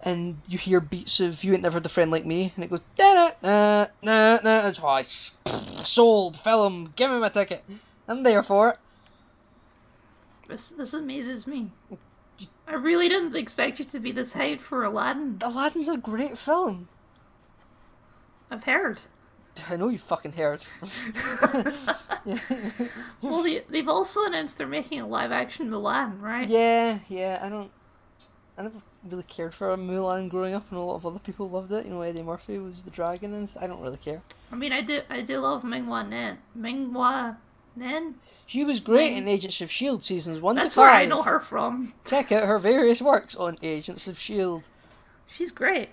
And you hear beats of You Ain't Never Had a Friend Like Me, and it goes da na na na. It's sold film. Give me my ticket. I'm there for it. This amazes me. I really didn't expect you to be this hyped for Aladdin. Aladdin's a great film. I've heard. I know you fucking heard. Well, they've also announced they're making a live-action Mulan, right? Yeah. I never really cared for Mulan growing up, and a lot of other people loved it. Eddie Murphy was the dragon, and I don't really care. I mean, I do love Ming-Hua Nen. Ming-Hua Nen? She was great in Agents of S.H.I.E.L.D. seasons 1 to 5. That's where I know her from. Check out her various works on Agents of S.H.I.E.L.D. She's great.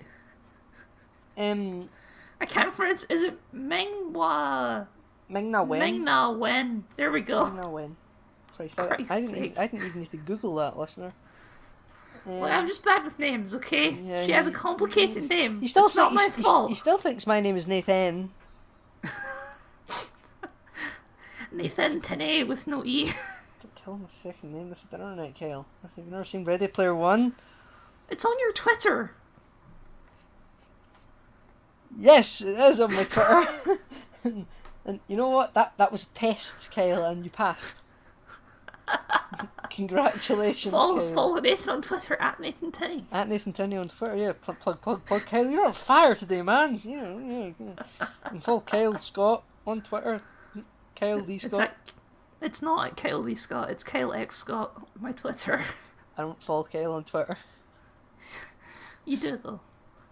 I can't pronounce. Is it Ming-Na Wen? Ming-Na Wen. There we go. Ming-Na Wen. Christ, I didn't even need to Google that, listener. Well, I'm just bad with names, okay? Yeah, she has a complicated name. It's not my fault. He still thinks my name is Nathan. Nathan Tene with no E. Don't tell him a second name. This is the internet, Kyle. You've never seen Ready Player One? It's on your Twitter. Yes, it is on my Twitter. And you know what? That was a test, Kyle, and you passed. Congratulations, Kyle. Follow Nathan on Twitter at Nathan Tinney. At Nathan Tinney on Twitter, yeah. Plug Kyle. You're on fire today, man. And follow Kyle Scott on Twitter. Kyle D. Scott. It's not at Kyle D. Scott. It's Kyle X Scott on my Twitter. I don't follow Kyle on Twitter. You do, though.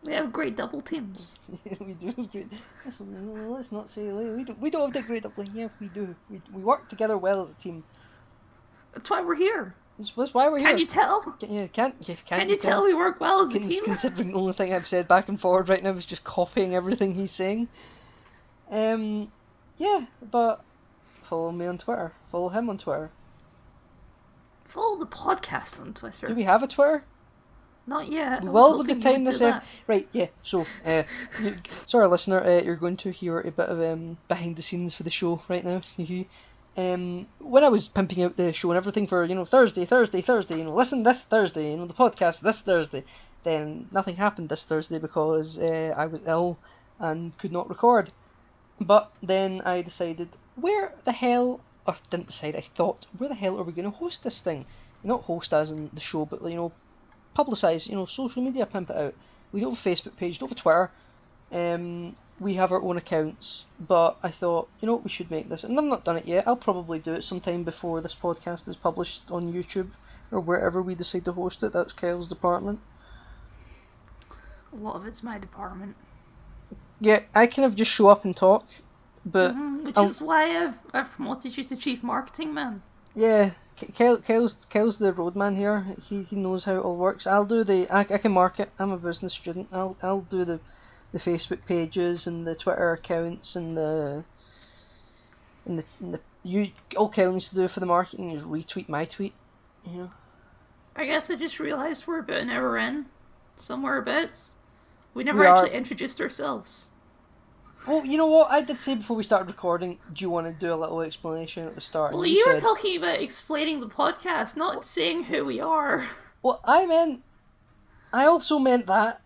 We have great double teams. Yeah, we do have great. Let's not say we don't have that great double. Yeah, we do. We work together well as a team. That's why we're here. That's why we're here. Can you tell? Can you tell we work well as a team? Considering the only thing I've said back and forward right now is just copying everything he's saying. Yeah, but follow me on Twitter. Follow him on Twitter. Follow the podcast on Twitter. Do we have a Twitter? Not yet. Well, with the time this right, yeah. So, sorry, listener, you're going to hear a bit of behind the scenes for the show right now. When I was pimping out the show and everything for Thursday, listen this Thursday, the podcast this Thursday, then nothing happened this Thursday because I was ill and could not record. But then I decided, where the hell or didn't decide, I thought, where the hell are we going to host this thing? Not host as in the show, but, publicise, social media, pimp it out. We don't have a Facebook page, don't have a Twitter. We have our own accounts, but I thought, we should make this. And I've not done it yet. I'll probably do it sometime before this podcast is published on YouTube or wherever we decide to host it. That's Kyle's department. A lot of it's my department. Yeah, I kind of just show up and talk, but which is why I've promoted you to chief marketing man. Yeah, Kyle's the roadman here. He knows how it all works. I'll do I can market. I'm a business student. I'll do the Facebook pages and the Twitter accounts and all Kyle needs to do for the marketing is retweet my tweet. I guess I just realised we're about an hour in. Somewhere abouts. We never actually introduced ourselves. Well, you know what? I did say before we started recording, do you want to do a little explanation at the start? Well, you were talking about explaining the podcast, not saying who we are. Well, I also meant that.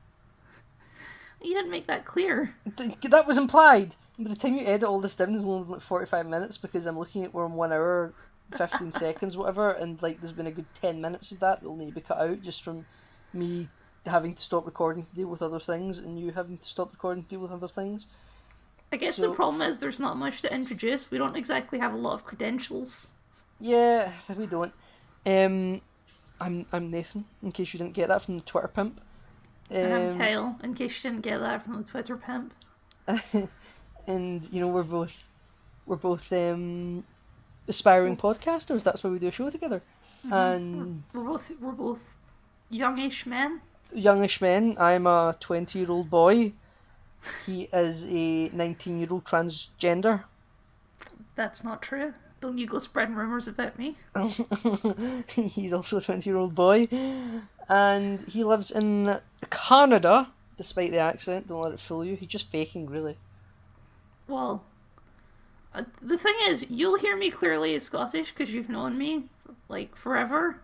You didn't make that clear. That was implied. By the time you edit all this down, there's only like 45 minutes because I'm looking at we're on 1 hour, 15 seconds, whatever, and there's been a good 10 minutes of that that'll need to be cut out just from me having to stop recording to deal with other things and you having to stop recording to deal with other things. I guess the problem is there's not much to introduce. We don't exactly have a lot of credentials. Yeah, we don't. I'm Nathan, in case you didn't get that from the Twitter pimp. And I'm Kyle, in case you didn't get that from the Twitter pimp. And we're both aspiring podcasters. That's why we do a show together. Mm-hmm. And we're both youngish men. Youngish men. I'm a 20-year-old boy. He is a 19-year-old transgender. That's not true. Don't you go spreading rumours about me. He's also a 20-year-old boy. And he lives in Canada, despite the accent. Don't let it fool you. He's just faking, really. Well, the thing is, you'll hear me clearly as Scottish because you've known me, forever.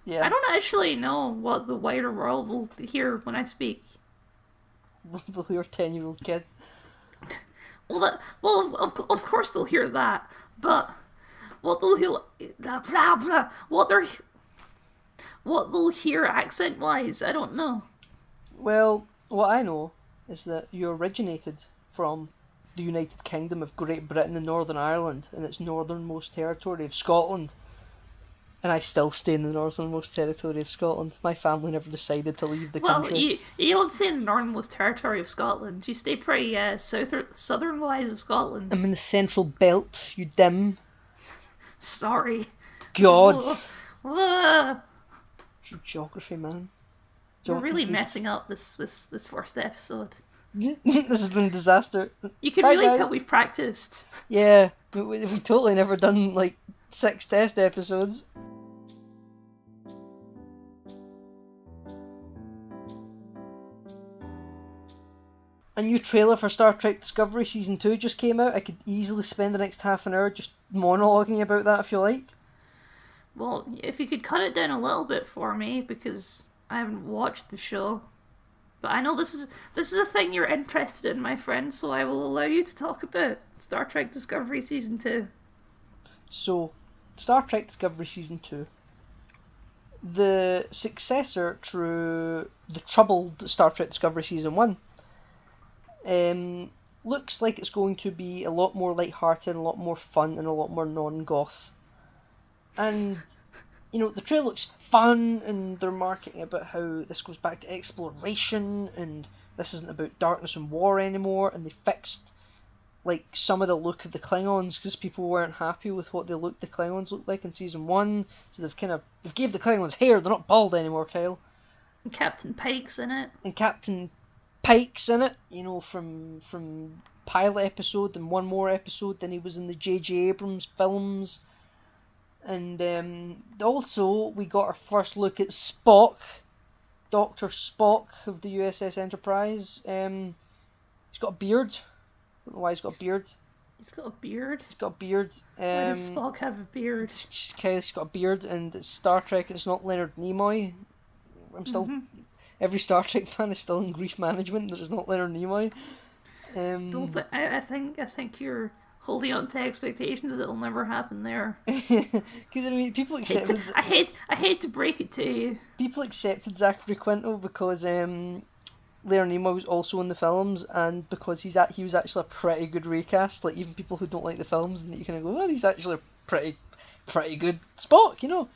Yeah. I don't actually know what the wider world will hear when I speak. They'll hear a 10-year-old kid. Of course they'll hear that, but what they'll hear accent-wise, I don't know. Well, what I know is that you originated from the United Kingdom of Great Britain and Northern Ireland, and its northernmost territory of Scotland. And I still stay in the northernmost territory of Scotland. My family never decided to leave the country. Well, you don't stay in the northernmost territory of Scotland. You stay pretty southern-wise of Scotland. I'm in the central belt, you dim. Sorry. God. Whoa. Geography, man. We're really messing up this first episode. This has been a disaster. You can really tell we've practiced. Yeah, we totally never done 6 test episodes. A new trailer for Star Trek Discovery Season 2 just came out. I could easily spend the next half an hour just monologuing about that if you like. Well, if you could cut it down a little bit for me, because I haven't watched the show. But I know this is a thing you're interested in, my friend, so I will allow you to talk about Star Trek Discovery Season 2. So, Star Trek Discovery Season 2. The successor to the troubled Star Trek Discovery Season 1. Looks like it's going to be a lot more lighthearted, a lot more fun, and a lot more non-goth. And, the trailer looks fun, and they're marketing about how this goes back to exploration, and this isn't about darkness and war anymore, and they fixed, some of the look of the Klingons, because people weren't happy with what the Klingons looked like in Season 1, so they've gave the Klingons hair, they're not bald anymore, Kyle. And Captain Pike's in it. And Captain Pike's in it, from pilot episode and one more episode than he was in the J.J. Abrams films. And also, we got our first look at Spock, Dr. Spock of the USS Enterprise. He's got a beard. I don't know why he's got a beard. He's got a beard? He's got a beard. Why does Spock have a beard? He's got a beard, and it's Star Trek, and it's not Leonard Nimoy. I'm still... Mm-hmm. Every Star Trek fan is still in grief management that it's not Leonard Nimoy. I think you're holding on to expectations that'll never happen there. Because I mean, I hate to break it to you. People accepted Zachary Quinto because Leonard Nimoy was also in the films, and because he was actually a pretty good recast. Like even people who don't like the films, and you kind of go, "Oh, he's actually a pretty good Spock," you know.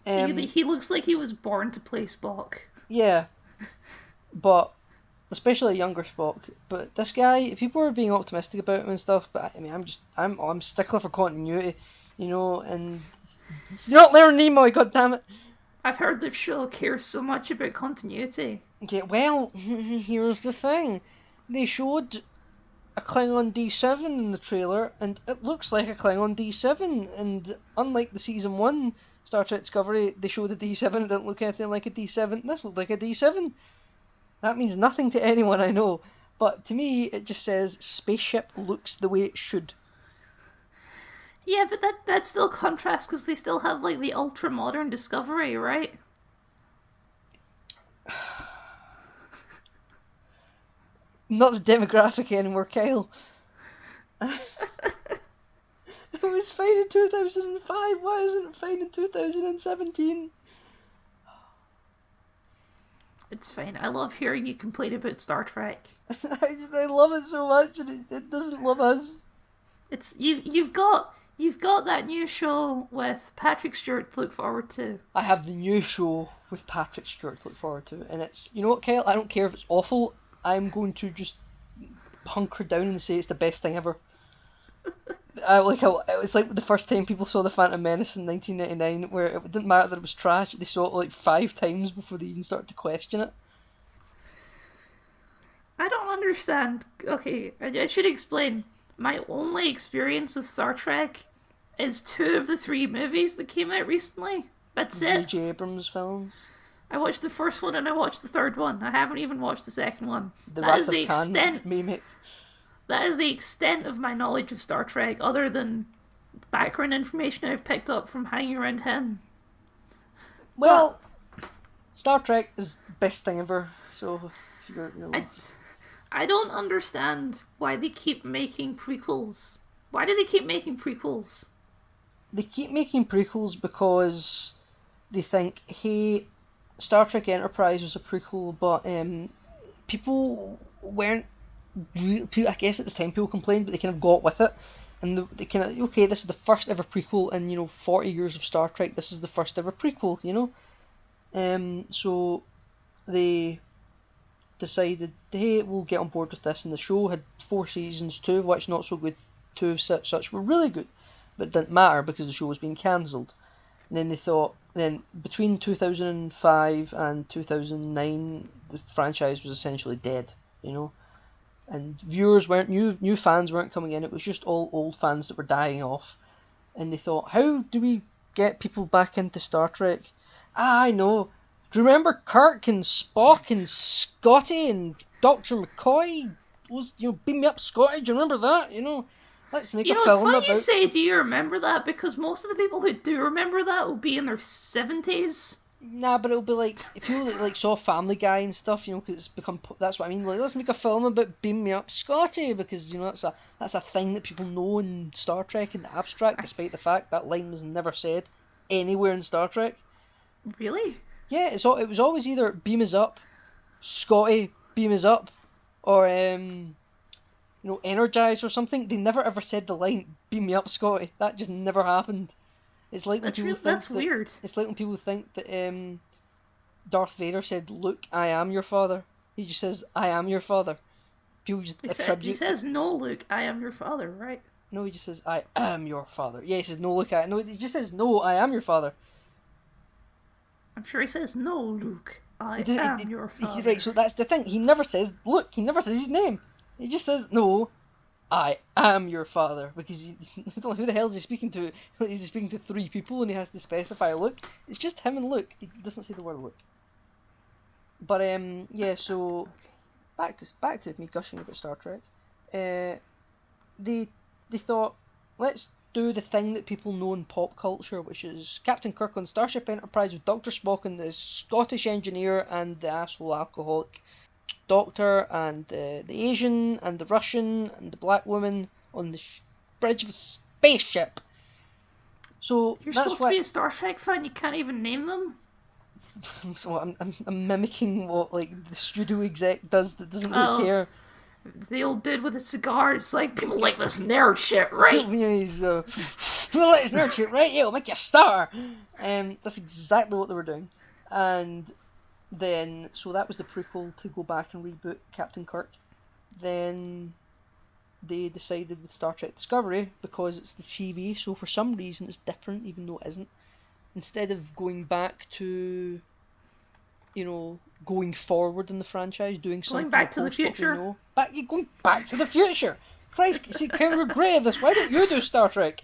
He looks like he was born to play Spock. Yeah, but especially a younger Spock. But this guy, people are being optimistic about him and stuff. But I mean, I'm stickler for continuity, you know. And you're not Leonard Nimoy, goddammit. I've heard the show cares so much about continuity. Okay, well, here's the thing. They showed a Klingon D7 in the trailer, and it looks like a Klingon D7. And unlike the season 1 Star Trek Discovery, they showed a D7 and didn't look anything like a D7. This looked like a D7. That means nothing to anyone I know, but to me it just says spaceship looks the way it should. Yeah, but that still contrasts because they still have like the ultra modern Discovery, right? Not the demographic anymore, Kyle. It was fine in 2005. Why isn't it fine in 2017? It's fine. I love hearing you complain about Star Trek. I love it so much, and it doesn't love us. It's you've got that new show with Patrick Stewart to look forward to. I have the new show with Patrick Stewart to look forward to, and it's, you know what, Kyle? I don't care if it's awful. I'm going to just hunker down and say it's the best thing ever. It was like the first time people saw the Phantom Menace in 1999, where it didn't matter that it was trash. They saw it like 5 times before they even started to question it. I don't understand. Okay, I should explain. My only experience with Star Trek is 2 of the 3 movies that came out recently. That's it. J.J. Abrams films. I watched the first one and I watched the third one. I haven't even watched the second one. The Wrath of Khan remake. That is the extent of my knowledge of Star Trek, other than background information I've picked up from hanging around him. Well, Star Trek is the best thing ever, so if you're, you know... I don't understand why they keep making prequels. Why do they keep making prequels? They keep making prequels because they think, hey, Star Trek Enterprise was a prequel, but people weren't... I guess at the time people complained, but they kind of got with it, and they kind of, okay, this is the first ever prequel in, you know, 40 years of Star Trek. This is the first ever prequel, you know. So they decided, hey, we'll get on board with this, and the show had 4 seasons, 2 of which not so good, 2 of such were really good, but it didn't matter because the show was being cancelled. And then they thought, then between 2005 and 2009, the franchise was essentially dead, you know. And viewers weren't, new fans weren't coming in, it was just all old fans that were dying off. And they thought, how do we get people back into Star Trek? I know. Do you remember Kirk and Spock and Scotty and Dr. McCoy? Was, you know, beam me up, Scotty, do you remember that? You know, let's make a film about... You know, it's funny you say, do you remember that? Because most of the people who do remember that will be in their 70s. Nah, but it'll be like, if you like saw Family Guy and stuff, you know, because it's become, that's what I mean, like, let's make a film about Beam Me Up Scotty, because, you know, that's a thing that people know in Star Trek in the abstract, despite the fact that line was never said anywhere in Star Trek. Really? Yeah, it was always either Beam Us Up, Scotty, Beam Us Up, or, you know, Energize or something. They never ever said the line, Beam Me Up Scotty. That just never happened. It's like when people think that's weird. It's like when people think that Darth Vader said, "Luke, I am your father." He just says, "I am your father." People just attribute. He says, "No, Luke, I am your father," right? No, he just says, "I am your father." Yeah, he says, "No, Luke, no." He just says, "No, I am your father." I'm sure he says, "No, Luke, I am your father." Right, so that's the thing. He never says Luke. He never says his name. He just says, "No, I am your father," because you don't know who the hell is he speaking to. He's speaking to 3 people and he has to specify Luke. It's just him and Luke. He doesn't say the word Luke. But yeah. So back to me gushing about Star Trek. They thought, let's do the thing that people know in pop culture, which is Captain Kirk on Starship Enterprise with Dr. Spock and the Scottish engineer and the asshole alcoholic Doctor, and the Asian and the Russian and the black woman on the bridge of a spaceship. So You're that's supposed to be a Star Trek fan, you can't even name them? So I'm mimicking what like the studio exec does that doesn't really care. The old dude with the cigar, it's like, people like this nerd shit, right? Yeah, he's people like this nerd shit, right? Yeah, we'll make you a star. That's exactly what they were doing. And then, so that was the prequel to go back and reboot Captain Kirk. Then they decided with Star Trek Discovery, because it's the TV, so for some reason it's different, even though it isn't. Instead of going back to, going forward in the franchise, doing something back to the future. You're going back to the future. Christ, see, Ken, we're great at this. Why don't you do Star Trek?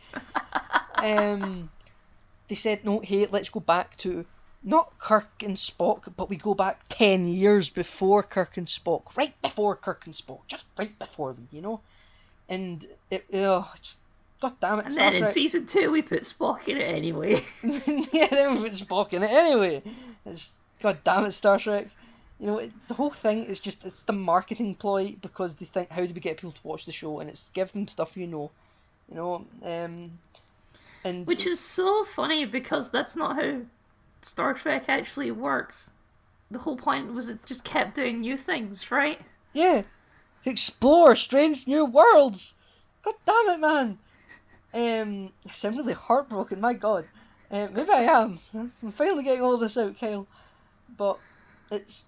They said, no, hey, let's go back to not Kirk and Spock, but we go back 10 years before Kirk and Spock, right before Kirk and Spock, just right before them, And just, God damn it, and Star then Trek. in season 2 we put Spock in it anyway. Yeah, then we put Spock in it anyway. God damn it, Star Trek. The whole thing is just, it's the marketing ploy, because they think, how do we get people to watch the show? And it's give them stuff and Which is so funny, because that's not how Star Trek actually works. The whole point was it just kept doing new things, right? Yeah, to explore strange new worlds. God damn it, man. I sound really heartbroken, my god. Maybe I am. I'm finally getting all this out, Kyle. But it's...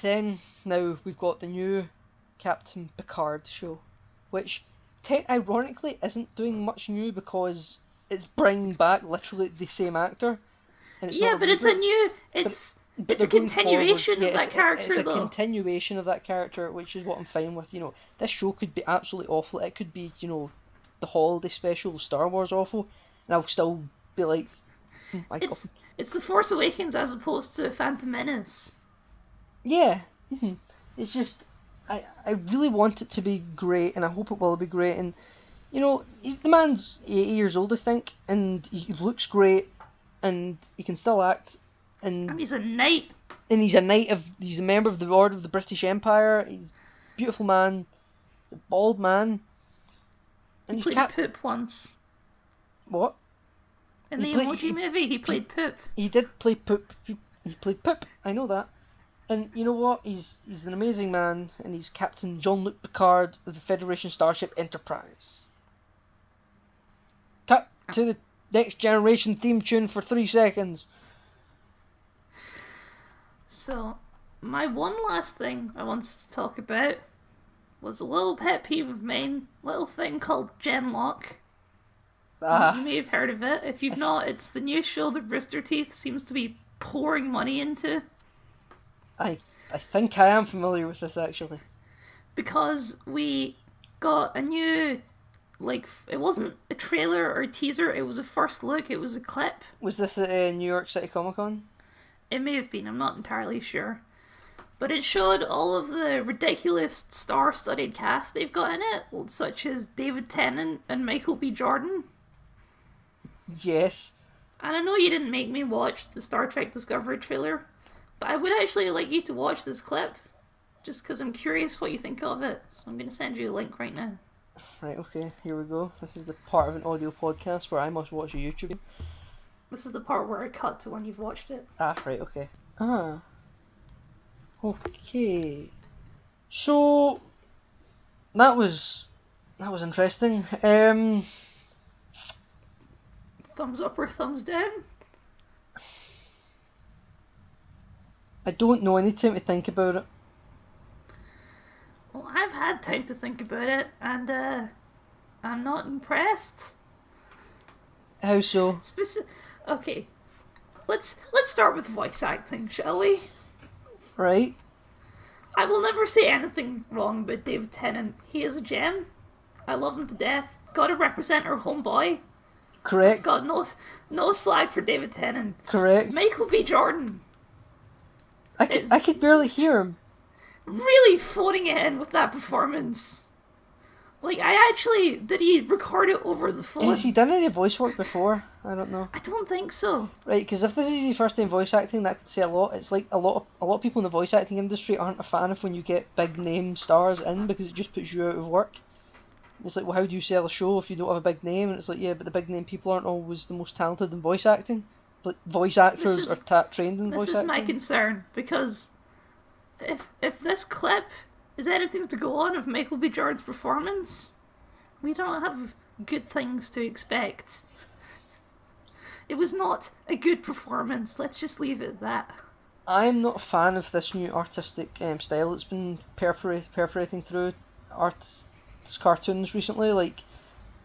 Then, now, we've got the new Captain Picard show, which, ironically, isn't doing much new, because it's bringing back literally the same actor. And it's but it's a new... It's a continuation of that character, though. It's a continuation of that character, which is what I'm fine with. This show could be absolutely awful. It could be, the holiday special of Star Wars awful, and I'll still be like, my God. It's The Force Awakens as opposed to Phantom Menace. Yeah. It's just, I really want it to be great, and I hope it will be great. And, the man's 80 years old, I think, and he looks great, and he can still act. And he's a knight. And he's a member of the Order of the British Empire. He's a beautiful man. He's a bald man. And he played Poop once. What? In the Emoji Movie, he played Poop. He did play Poop. He played Poop. I know that. And you know what? He's an amazing man, and he's Captain Jean-Luc Picard of the Federation Starship Enterprise. Cut to the Next Generation theme tune for 3 seconds. So, my one last thing I wanted to talk about was a little pet peeve of mine, little thing called Genlock. You may have heard of it. If you've not, it's the new show that Rooster Teeth seems to be pouring money into. I think I am familiar with this, actually. Because we got a new, it wasn't a trailer or a teaser, it was a first look, it was a clip. Was this at New York City Comic Con? It may have been, I'm not entirely sure. But it showed all of the ridiculous star-studded cast they've got in it, such as David Tennant and Michael B. Jordan. Yes. And I know you didn't make me watch the Star Trek Discovery trailer, but I would actually like you to watch this clip, just because I'm curious what you think of it. So I'm going to send you a link right now. Right, okay, here we go. This is the part of an audio podcast where I must watch a YouTube video. This is the part where I cut to when you've watched it. Right, okay. Okay. So, that was interesting. Thumbs up or thumbs down? I don't know any time to think about it. Well, I've had time to think about it, and I'm not impressed. How so? Okay, let's start with voice acting, shall we? Right. I will never say anything wrong about David Tennant. He is a gem. I love him to death. Gotta represent our homeboy. Correct. Got no slag for David Tennant. Correct. Michael B. Jordan. I could barely hear him. Really phoning it in with that performance. Did he record it over the phone? Has he done any voice work before? I don't know. I don't think so. Right, because if this is your first time voice acting, that could say a lot. It's like a lot of people in the voice acting industry aren't a fan of when you get big name stars in, because it just puts you out of work. It's like, well, how do you sell a show if you don't have a big name? And it's like, yeah, but the big name people aren't always the most talented in voice acting. Like, voice actors are trained in voice acting. This is my concern, because if this clip is anything to go on of Michael B. Jordan's performance, we don't have good things to expect. It was not a good performance. Let's just leave it at that. I'm not a fan of this new artistic style that's been perforating through cartoons recently. Like,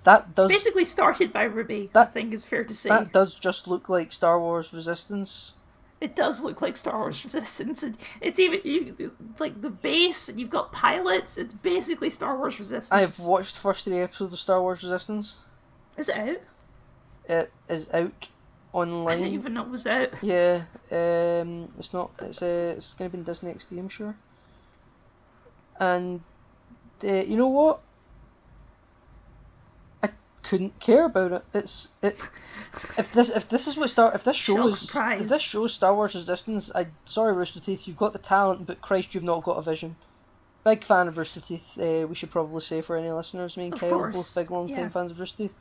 that does basically started by Ruby. I think is fair to say. That does just look like Star Wars Resistance. It does look like Star Wars Resistance. It's even like the base. You've got pilots. It's basically Star Wars Resistance. I've watched the first 3 episodes of Star Wars Resistance. Is it out? It is out online. I didn't even know it was out. Yeah, it's not. It's going to be in Disney XD, I'm sure. And you know what? I couldn't care about it. If this shows Star Wars Resistance, sorry Rooster Teeth, you've got the talent, but Christ, you've not got a vision. Big fan of Rooster Teeth. We should probably say for any listeners, me and Kyle are both big long-time fans of Rooster Teeth.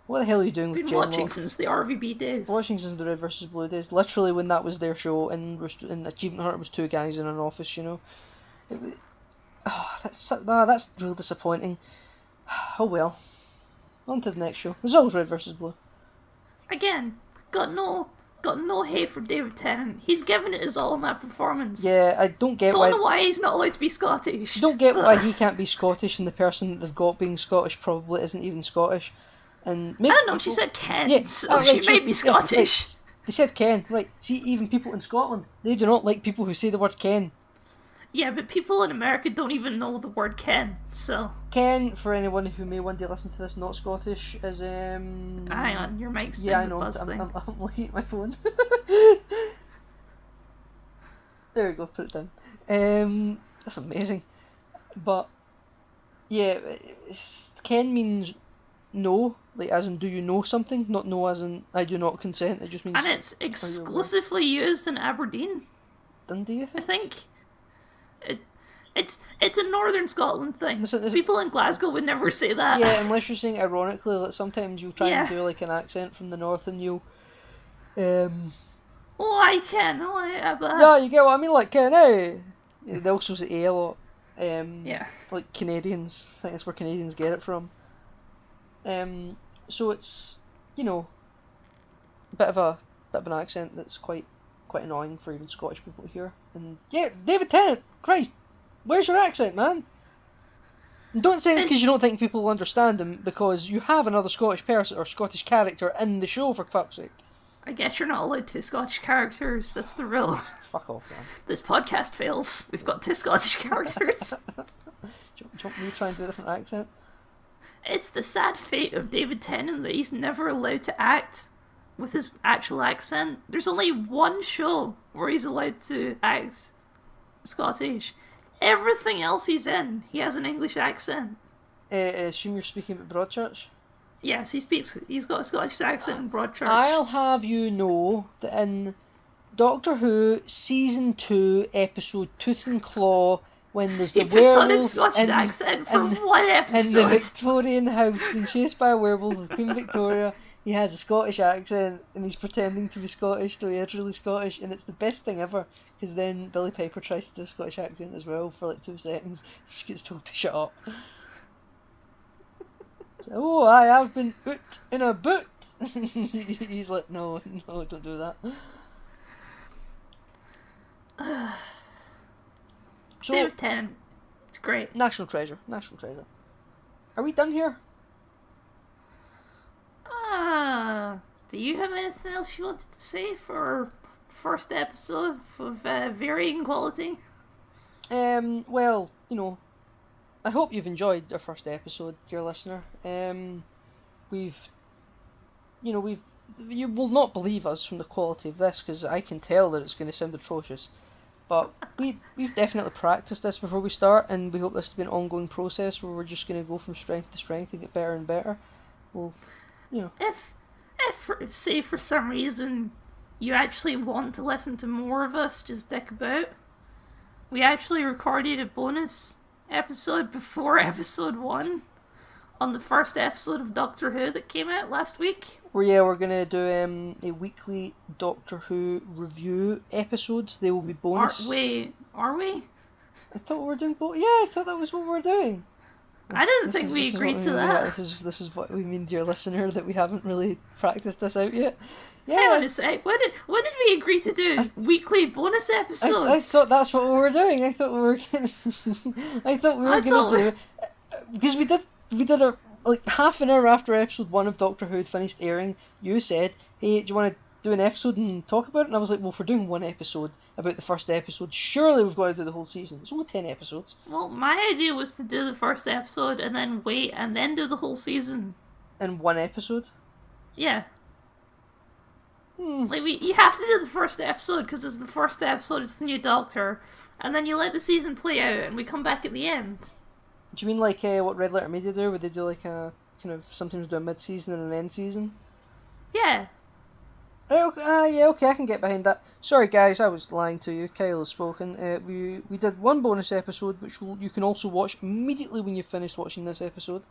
What the hell are you doing with Genlock? Been watching since the RVB days. Watching since the Red vs Blue days. Literally when that was their show, and Achievement Hunter was 2 guys in an office, you know. That's real disappointing. Oh well. On to the next show. There's always Red vs Blue. Again, got no hate for David Tennant. He's given it his all in that performance. Yeah, I don't get Don't know why he's not allowed to be Scottish. Don't get why he can't be Scottish, and the person that they've got being Scottish probably isn't even Scottish. And maybe I don't know, she said Ken, so she may be Scottish. Right. They said Ken, right. See, even people in Scotland, they do not like people who say the word Ken. Yeah, but people in America don't even know the word Ken, so... Ken, for anyone who may one day listen to this not Scottish, is Hang on, your mic's doing I the know, buzz I'm thing. I'm looking at my phone. There we go, put it down. That's amazing. But, yeah, Ken means no, like as in do you know something, not no as in I do not consent. It just means... And it's exclusively used in Aberdeen. Dundee, I think? It's a Northern Scotland thing. Listen, people in Glasgow would never say that. Yeah, unless you're saying ironically, like sometimes you'll try and do like an accent from the north and you'll... Oh, I can. Yeah, you get what I mean, like Ken, hey! They also say A lot. Yeah. Like Canadians, I think that's where Canadians get it from. So it's, you know, a bit of an accent that's quite annoying for even Scottish people to hear. And yeah, David Tennant, Christ, where's your accent, man? And don't say it's because you don't think people will understand him, because you have another Scottish person or Scottish character in the show, for fuck's sake. I guess you're not allowed 2 Scottish characters. That's the rule. Fuck off, man. This podcast fails. We've got 2 Scottish characters. Do you want me to try and do a different accent? It's the sad fate of David Tennant that he's never allowed to act with his actual accent. There's only one show where he's allowed to act Scottish. Everything else he's in, he has an English accent. Assume you're speaking about Broadchurch? Yes, he's got a Scottish accent in Broadchurch. I'll have you know that in Doctor Who Season 2, Episode Tooth and Claw, when there's the werewolf... He puts on his Scottish accent for one episode. In the Victorian house, being chased by a werewolf with Queen Victoria, he has a Scottish accent, and he's pretending to be Scottish, though he is really Scottish, and it's the best thing ever, because then Billy Piper tries to do a Scottish accent as well for like 2 seconds, she gets told to shut up. Oh, I have been put in a boot! He's like, no, don't do that. So, David Tennant, it's great. National treasure. Are we done here? Do you have anything else you wanted to say for our first episode of varying quality? Well, you know, I hope you've enjoyed our first episode, dear listener. You will not believe us from the quality of this, because I can tell that it's going to sound atrocious. But we've definitely practiced this before we start, and we hope this to be an ongoing process where we're just going to go from strength to strength and get better and better. Well, you know. If say for some reason you actually want to listen to more of us just dick about, we actually recorded a bonus episode before episode 1 on the first episode of Doctor Who that came out last week. We're gonna do a weekly Doctor Who review episodes. They will be bonus. Are we? I thought we were doing both. Yeah, I thought that was what we were doing. I didn't think we agreed to that. Yeah, this is what we mean, dear listener, that we haven't really practiced this out yet. Yeah. Hang on a sec. When did we agree to do weekly bonus episodes? I thought that's what we were doing. I thought we were gonna do, because we did a like half an hour after episode 1 of Doctor Who had finished airing. You said, "Hey, do you want to do an episode and talk about it?" And I was like, "Well, if we're doing one episode about the first episode, surely we've got to do the whole season. It's only 10 episodes." Well, my idea was to do the first episode and then wait and then do the whole season. In one episode? Yeah. Like, you have to do the first episode because it's the first episode, it's the new Doctor, and then you let the season play out and we come back at the end. Do you mean like what Red Letter Media do, where they do like a kind of sometimes do a mid-season and an end season? Yeah. Yeah, okay, I can get behind that. Sorry guys, I was lying to you. Kyle has spoken. We did one bonus episode, which you can also watch immediately when you've finished watching this episode.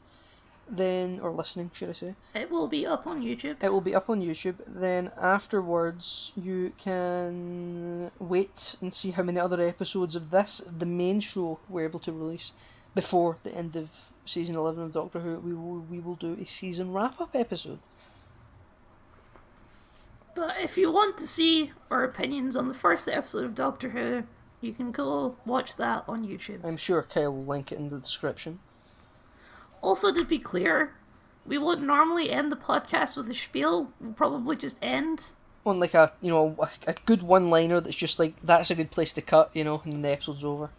Then, or listening, should I say. It will be up on YouTube. It will be up on YouTube. Then afterwards, you can wait and see how many other episodes of this, the main show, we're able to release before the end of season 11 of Doctor Who. We will do a season wrap-up episode. But if you want to see our opinions on the first episode of Doctor Who, you can go watch that on YouTube. I'm sure Kyle will link it in the description. Also, to be clear, we won't normally end the podcast with a spiel. We'll probably just end. On like a good one-liner that's just like, that's a good place to cut, and then the episode's over.